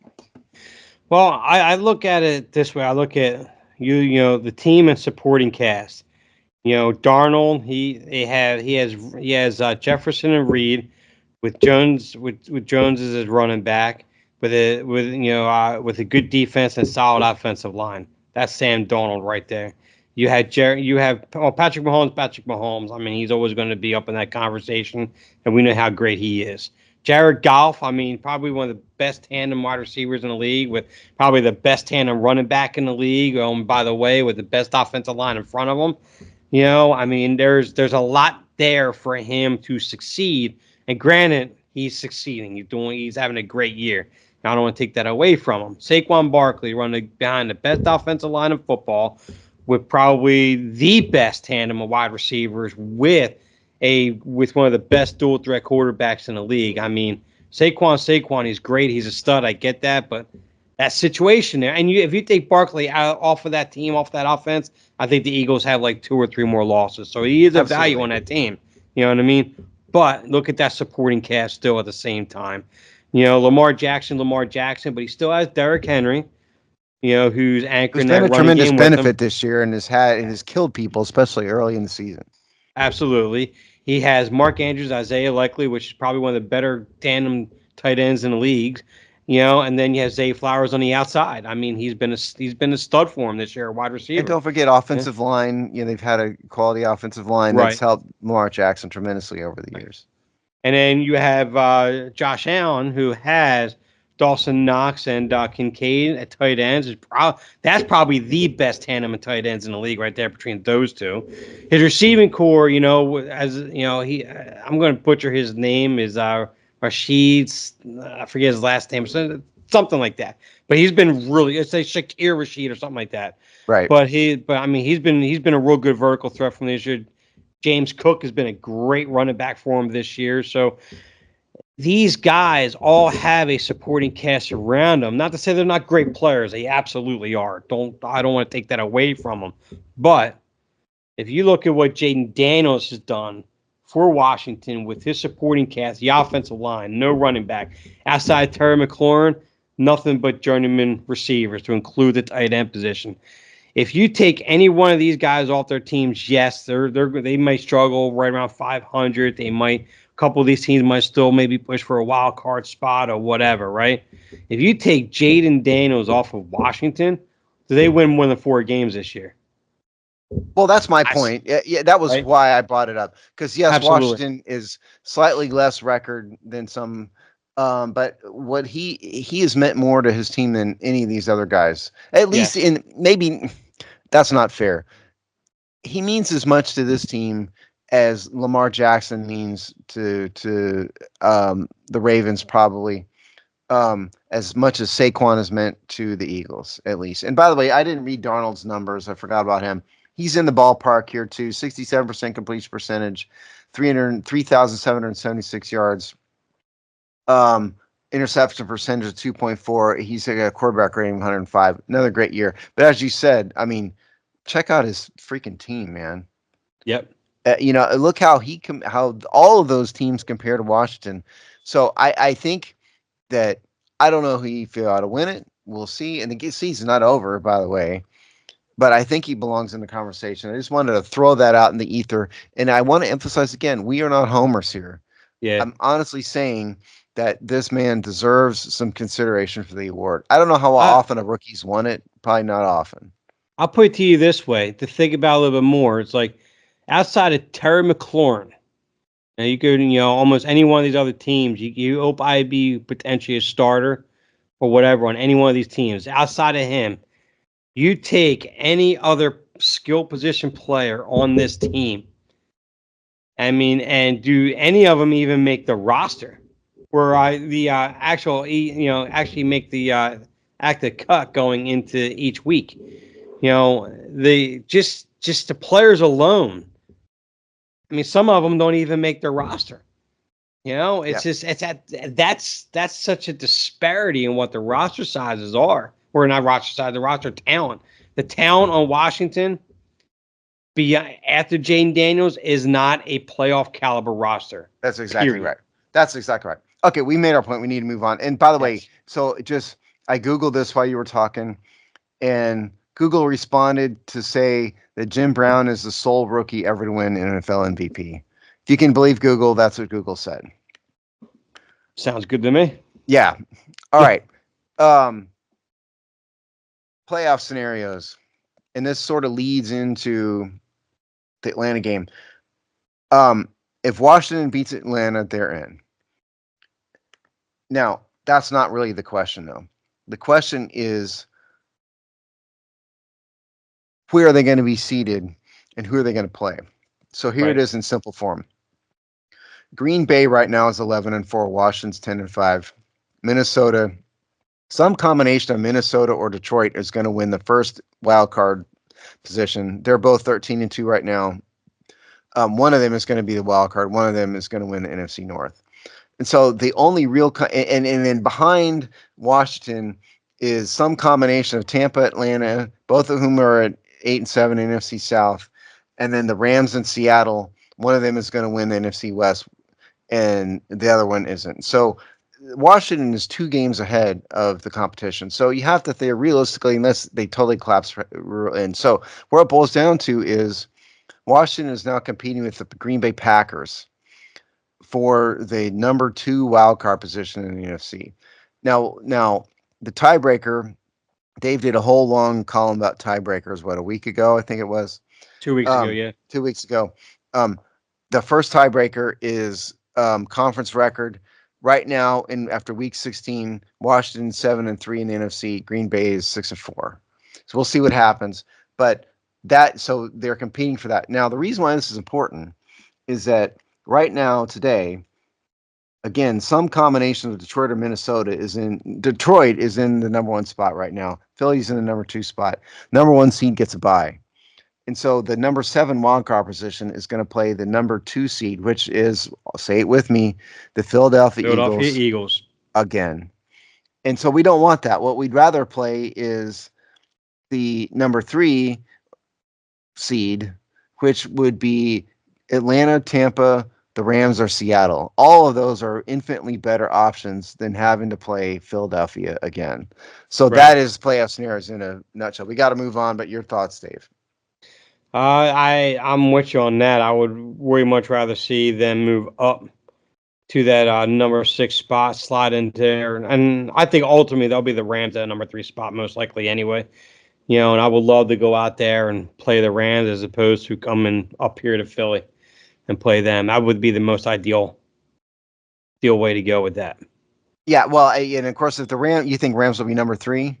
C: Well, I look at it this way. I look at the team and supporting cast. Darnold, he has Jefferson and Reed with Jones with Jones as his running back with a good defense and solid offensive line. That's Sam Darnold right there. You have Patrick Mahomes. I mean, he's always going to be up in that conversation, and we know how great he is. Jared Goff, I mean, probably one of the best tandem wide receivers in the league, with probably the best tandem running back in the league. By the way, with the best offensive line in front of him. I mean, there's a lot there for him to succeed. And granted, he's succeeding. He's having a great year. Now, I don't want to take that away from him. Saquon Barkley running behind the best offensive line in football, with probably the best tandem of wide receivers, with one of the best dual threat quarterbacks in the league. I mean, Saquon, he's great. He's a stud. I get that, but that situation there, and if you take Barkley out off of that team, off that offense, I think the Eagles have like 2 or 3 more losses. So he is a value on that team. You know what I mean? But look at that supporting cast still at the same time. Lamar Jackson, but he still has Derrick Henry. Who's anchoring that running game.
B: Who's been a tremendous benefit this year and has killed people, especially early in the season.
C: Absolutely. He has Mark Andrews, Isaiah Likely, which is probably one of the better tandem tight ends in the league. And then you have Zay Flowers on the outside. I mean, he's been a stud for him this year, wide receiver.
B: And don't forget offensive line. They've had a quality offensive line that's helped Lamar Jackson tremendously over the years.
C: And then you have Josh Allen, who has Dawson Knox and Kincaid at tight ends. That's probably the best tandem of tight ends in the league right there between those two. His receiving core, I'm going to butcher his name, is Rashid, I forget his last name, something like that. But he's been really, it's like Shakir Rashid or something like that.
B: Right.
C: But he's been a real good vertical threat from this year. James Cook has been a great running back for him this year. So these guys all have a supporting cast around them. Not to say they're not great players. They absolutely are. I don't want to take that away from them. But if you look at what Jayden Daniels has done for Washington with his supporting cast, the offensive line, no running back. Outside Terry McLaurin, nothing but journeyman receivers to include the tight end position. If you take any one of these guys off their teams, yes, they might struggle right around 500. A couple of these teams might still maybe push for a wild card spot or whatever, right? If you take Jayden Daniels off of Washington, do they win more than 4 games this year?
B: Well, that's my point. Yeah, that was why I brought it up. Because yes, absolutely. Washington is slightly less record than some, but what he has meant more to his team than any of these other guys. At least maybe that's not fair. He means as much to this team as Lamar Jackson means to the Ravens, probably. As much as Saquon has meant to the Eagles, at least. And by the way, I didn't read Darnold's numbers. I forgot about him. He's in the ballpark here too. 67% completion percentage, 3,776 yards. Interception percentage of 2.4. He's a quarterback rating of 105. Another great year. But as you said, I mean, check out his freaking team, man.
C: Yep.
B: Look how how all of those teams compare to Washington. So I think that I don't know who he feel ought to win it. We'll see. And the season's not over, by the way. But I think he belongs in the conversation. I just wanted to throw that out in the ether. And I want to emphasize again, we are not homers here.
C: Yeah.
B: I'm honestly saying that this man deserves some consideration for the award. I don't know how often a rookie's won it. Probably not often.
C: I'll put it to you this way, to think about a little bit more. It's like outside of Terry McLaurin, and you could, almost any one of these other teams, you hope I'd be potentially a starter or whatever on any one of these teams. Outside of him, you take any other skill position player on this team. I mean, and do any of them even make the roster? Where actually make the active cut going into each week. Just the players alone. I mean, some of them don't even make their roster. That's such a disparity in what the roster sizes are. Or not roster size, the roster talent. The talent on Washington, after Jayden Daniels, is not a playoff caliber roster.
B: That's exactly right. That's exactly right. Okay, we made our point. We need to move on. And by the way, so I Googled this while you were talking, and Google responded to say that Jim Brown is the sole rookie ever to win NFL MVP. If you can believe Google, that's what Google said.
C: Sounds good to me.
B: Yeah. All right. Playoff scenarios. And this sort of leads into the Atlanta game. If Washington beats Atlanta, they're in. Now, that's not really the question, though. The question is, where are they going to be seated and who are they going to play? So here it is in simple form. Green Bay right now is 11-4. Washington's 10-5. Minnesota, some combination of Minnesota or Detroit is going to win the first wild card position. They're both 13-2 right now. One of them is going to be the wild card. One of them is going to win the NFC North. And so the only real and then behind Washington is some combination of Tampa, Atlanta, both of whom are at 8-7 NFC South, and then the Rams and Seattle. One of them is going to win the NFC West, and the other one isn't. So Washington is 2 games ahead of the competition. So you have to think realistically, unless they totally collapse. And so where it boils down to is Washington is now competing with the Green Bay Packers for the number 2 wild card position in the NFC. Now the tiebreaker. Dave did a whole long column about tiebreakers. What, a week ago? I think it was
C: 2 weeks ago. Yeah.
B: 2 weeks ago. The first tiebreaker is conference record. Right now, after week 16, Washington 7-3 in the NFC. Green Bay is 6-4. So we'll see what happens. But so they're competing for that. Now, the reason why this is important is that right now, today, again, some combination of Detroit or Minnesota Detroit is in the number 1 spot right now. Philly's in the number 2 spot. Number 1 seed gets a bye. And so the number 7 wildcard position is going to play the number 2 seed, which is, say it with me, the Philadelphia
C: Eagles
B: again. And so we don't want that. What we'd rather play is the number 3 seed, which would be Atlanta, Tampa, the Rams, or Seattle. All of those are infinitely better options than having to play Philadelphia again. So that is playoff scenarios in a nutshell. We got to move on, but your thoughts, Dave?
C: I'm with you on that. I would very much rather see them move up to that number 6 spot, slide into there, and I think ultimately they'll be the Rams at number 3 spot most likely anyway. And I would love to go out there and play the Rams as opposed to coming up here to Philly and play them. That would be the most ideal way to go with that.
B: Yeah, well, and of course, if you think Rams will be number 3?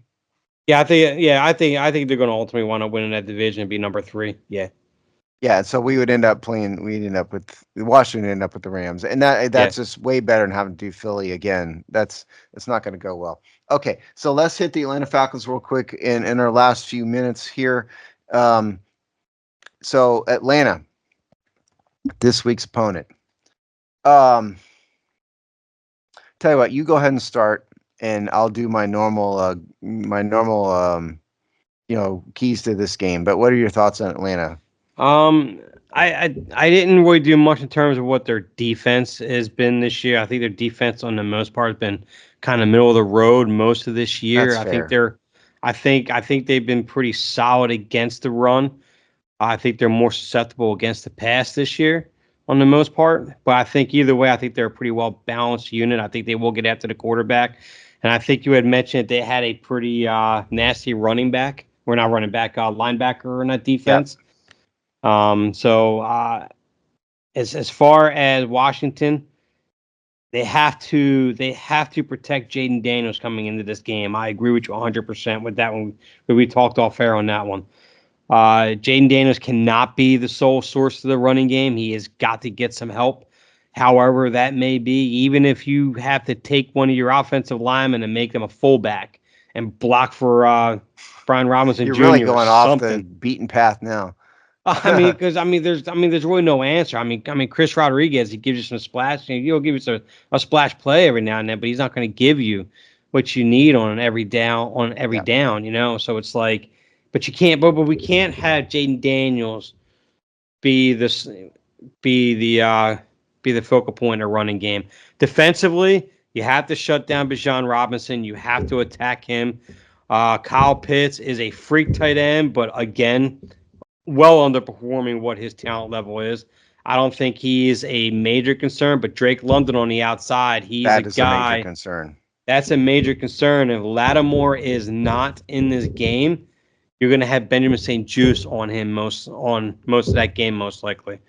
C: Yeah, I think they're going to ultimately want to win in that division and be number 3. Yeah.
B: Yeah, so we'd end up with Washington, end up with the Rams, and that's just way better than having to do Philly again. It's not going to go well. Okay, so let's hit the Atlanta Falcons real quick in our last few minutes here. So Atlanta, this week's opponent. Tell you what, you go ahead and start, and I'll do my normal keys to this game. But what are your thoughts on Atlanta?
C: I didn't really do much in terms of what their defense has been this year. I think their defense, on the most part, has been kind of middle of the road most of this year.
B: That's fair.
C: I think they've been pretty solid against the run. I think they're more susceptible against the pass this year, on the most part. But I think either way, I think they're a pretty well balanced unit. I think they will get after the quarterback, and I think you had mentioned they had a pretty nasty running back. We're not running back, linebacker in that defense. Yep. As far as Washington, they have to protect Jayden Daniels coming into this game. I agree with you 100% with that one. We talked off air on that one. Jayden Daniels cannot be the sole source of the running game. He has got to get some help. However that may be, even if you have to take one of your offensive linemen and make them a fullback and block for Brian Robinson
B: You're
C: Jr.
B: You're really going off the beaten path now.
C: Because there's really no answer. I mean, Chris Rodriguez, he gives you some splash. He'll give you a splash play every now and then, but he's not going to give you what you need on every down. So it's like, but you can't. But we can't have Jayden Daniels be the focal point of running game. Defensively, you have to shut down Bijan Robinson. You have to attack him. Kyle Pitts is a freak tight end, but again, well underperforming what his talent level is. I don't think he's a major concern, but Drake London on the outside,
B: that is a major concern.
C: That's a major concern. If Lattimore is not in this game, you're going to have Benjamin St-Juste on him most of that game, most likely,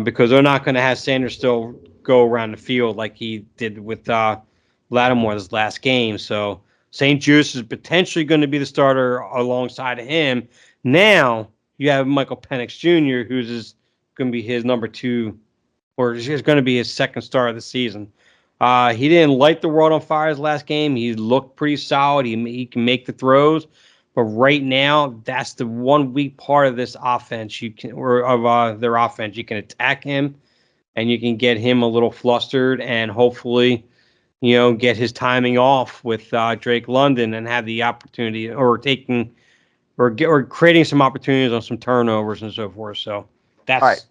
C: because they're not going to have Sanders still go around the field like he did with Lattimore this last game. So St-Juste is potentially going to be the starter alongside of him. Now you have Michael Penix Jr., who's going to be his number 2, or is going to be his second start of the season. He didn't light the world on fire his last game. He looked pretty solid. He can make the throws, but right now that's the one weak part of this offense. Their offense. You can attack him, and you can get him a little flustered and hopefully, get his timing off with Drake London and have the opportunity or creating some opportunities on some turnovers and so forth. So
B: All right.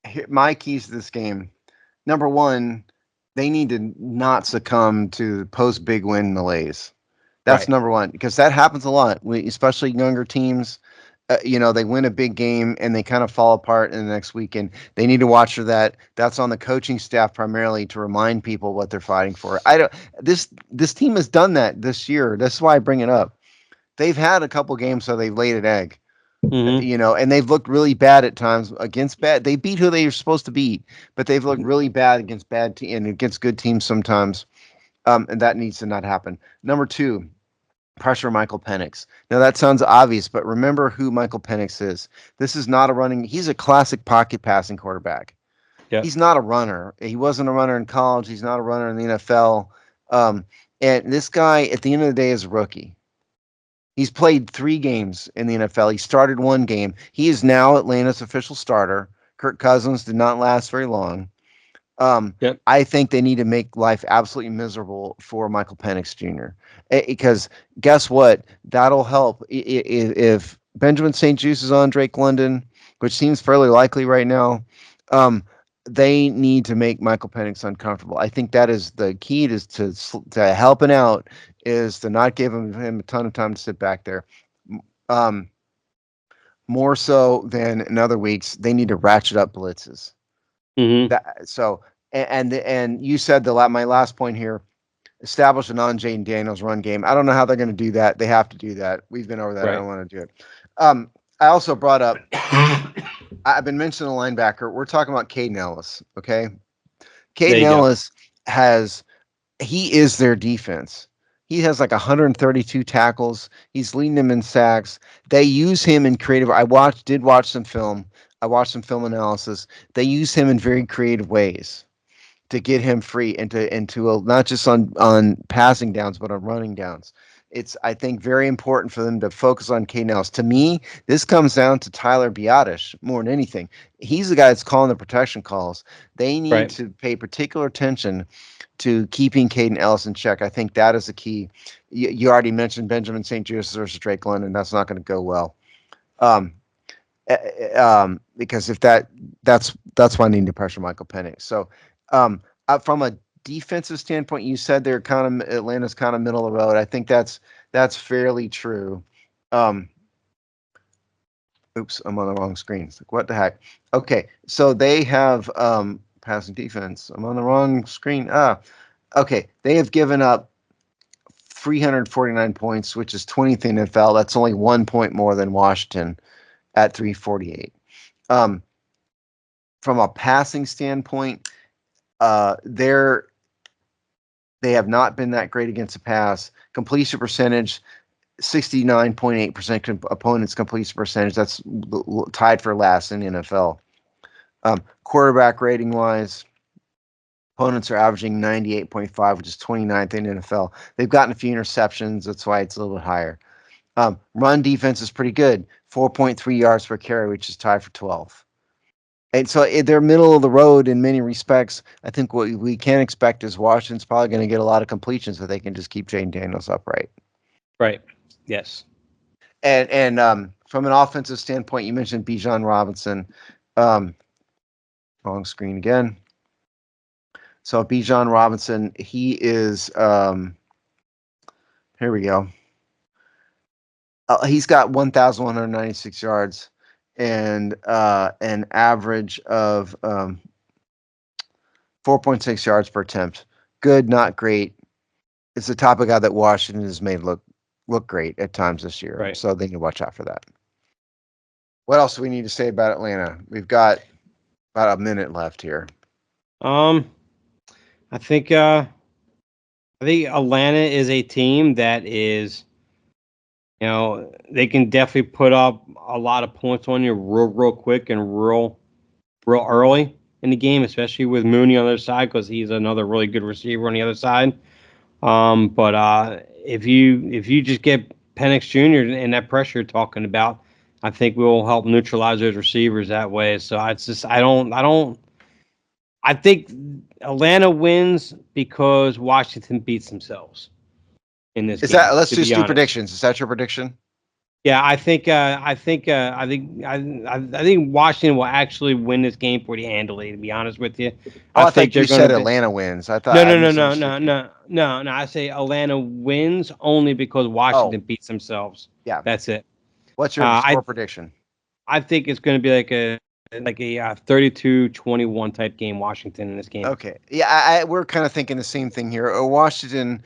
C: that's
B: My keys to this game. Number one, they need to not succumb to post big win malaise. That's
C: right.
B: number one, because that happens a lot, especially younger teams. They win a big game and they kind of fall apart in the next weekend. They need to watch for that. That's on the coaching staff primarily to remind people what they're fighting for. I don't. This team has done that this year. That's why I bring it up. They've had a couple games so they've laid an egg.
C: Mm-hmm.
B: And they've looked really bad at times against bad. They beat who they were supposed to beat, but they've looked really bad against and against good teams sometimes. And that needs to not happen. Number two, pressure Michael Penix. Now that sounds obvious, but remember who Michael Penix is. This is not a running. He's a classic pocket passing quarterback.
C: Yep.
B: He's not a runner. He wasn't a runner in college. He's not a runner in the NFL. And this guy, at the end of the day, is a rookie. He's played 3 games in the NFL. He started 1 game. He is now Atlanta's official starter. Kirk Cousins did not last very long.
C: Yep.
B: I think they need to make life absolutely miserable for Michael Penix Jr. Because guess what? That'll help if Benjamin St. Juste is on Drake London, which seems fairly likely right now. They need to make Michael Penix uncomfortable. I think that is the key to helping out is to not give him a ton of time to sit back there. More so than in other weeks, they need to ratchet up blitzes.
C: Mm-hmm.
B: And you said my last point here, establish a non-Jayden Daniels run game. I don't know how they're going to do that. They have to do that. We've been over that.
C: Right.
B: I don't want to do it. I also brought up, I've been mentioning a linebacker. We're talking about Caden Ellis, okay? Caden Ellis he is their defense. He has like 132 tackles. He's leading them in sacks. They use him in creative. Did watch some film. I watched some film analysis. They use him in very creative ways to get him free and to not just on passing downs, but on running downs. It's, I think, very important for them to focus on Caden Ellis. To me, this comes down to Tyler Biotish more than anything. He's the guy that's calling the protection calls. They need to pay particular attention to keeping Caden Ellis in check. I think that is the key. You already mentioned Benjamin St. Juste versus Drake London. That's not going to go well. Because if that's why I need to pressure Michael Penix. So from a defensive standpoint, you said they're kind of Atlanta's kind of middle of the road. I think that's fairly true. Oops, I'm on the wrong screen. It's like, what the heck? Okay, so they have passing defense. I'm on the wrong screen. Okay, they have given up 349 points, which is 20th in NFL. That's only 1 point more than Washington at 348. From a passing standpoint, they have not been that great against the pass. Completion percentage, 69.8% opponent's completion percentage. That's tied for last in the NFL. Quarterback rating wise, opponents are averaging 98.5, which is 29th in the NFL. They've gotten a few interceptions. That's why it's a little bit higher. Run defense is pretty good, 4.3 yards per carry, which is tied for 12th. And so they're middle of the road in many respects. I think what we can expect is Washington's probably going to get a lot of completions if they can just keep Jayden Daniels upright.
C: Right. Yes.
B: And from an offensive standpoint, you mentioned Bijan Robinson. Wrong screen again. So Bijan Robinson, he is. Here we go. He's got 1,196 yards and an average of 4.6 yards per attempt. Good, not great. It's the type of guy that Washington has made look great at times this year.
C: Right.
B: So they need to watch out for that. What else do we need to say about Atlanta? We've got about a minute left here.
C: I think Atlanta is a team that is, they can definitely put up a lot of points on you real quick and real early in the game, especially with Mooney on the other side because he's another really good receiver on the other side. But if you just get Penix Jr. and that pressure you're talking about, I think we'll help neutralize those receivers that way. So I don't I think Atlanta wins because Washington beats themselves in this
B: Is that?
C: game.
B: Let's
C: To
B: just
C: be
B: do
C: honest,
B: predictions. Is that your prediction?
C: yeah, I think Washington will actually win this game pretty handily. To be honest with you,
B: Oh,
C: I
B: I
C: think
B: thought
C: they're
B: you
C: going to
B: said
C: be.
B: Atlanta wins. I thought
C: No,
B: I
C: no, no, no, no,
B: misunderstood you.
C: no, no, no. I say Atlanta wins only because
B: Oh,
C: Washington beats themselves.
B: yeah.
C: That's it.
B: What's your
C: Uh, I
B: score prediction?
C: I think it's going to be like a 32-21 type game. Washington in this game.
B: Okay. Yeah, we're kind of thinking the same thing here. Washington,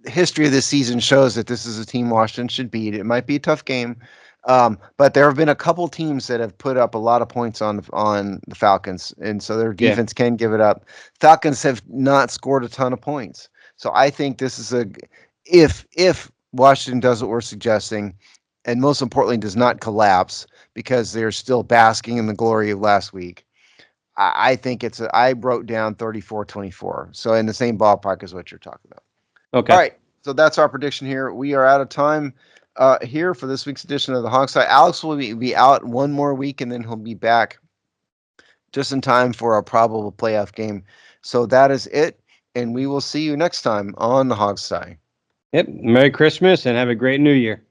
B: history of this season shows that this is a team Washington should beat. It might be a tough game, but there have been a couple teams that have put up a lot of points on the Falcons, and so their
C: Yeah.
B: defense can give it up. Falcons have not scored a ton of points, so I think this is if Washington does what we're suggesting, and most importantly does not collapse because they're still basking in the glory of last week. I think I wrote down 34-24. So in the same ballpark as what you're talking about. All
C: Okay.
B: right. So that's our prediction here. We are out of time here for this week's edition of the Hog Sty. Alex will be out one more week and then he'll be back just in time for our probable playoff game. So that is it. And we will see you next time on the Hog Sty.
C: Yep. Merry Christmas and have a great New Year.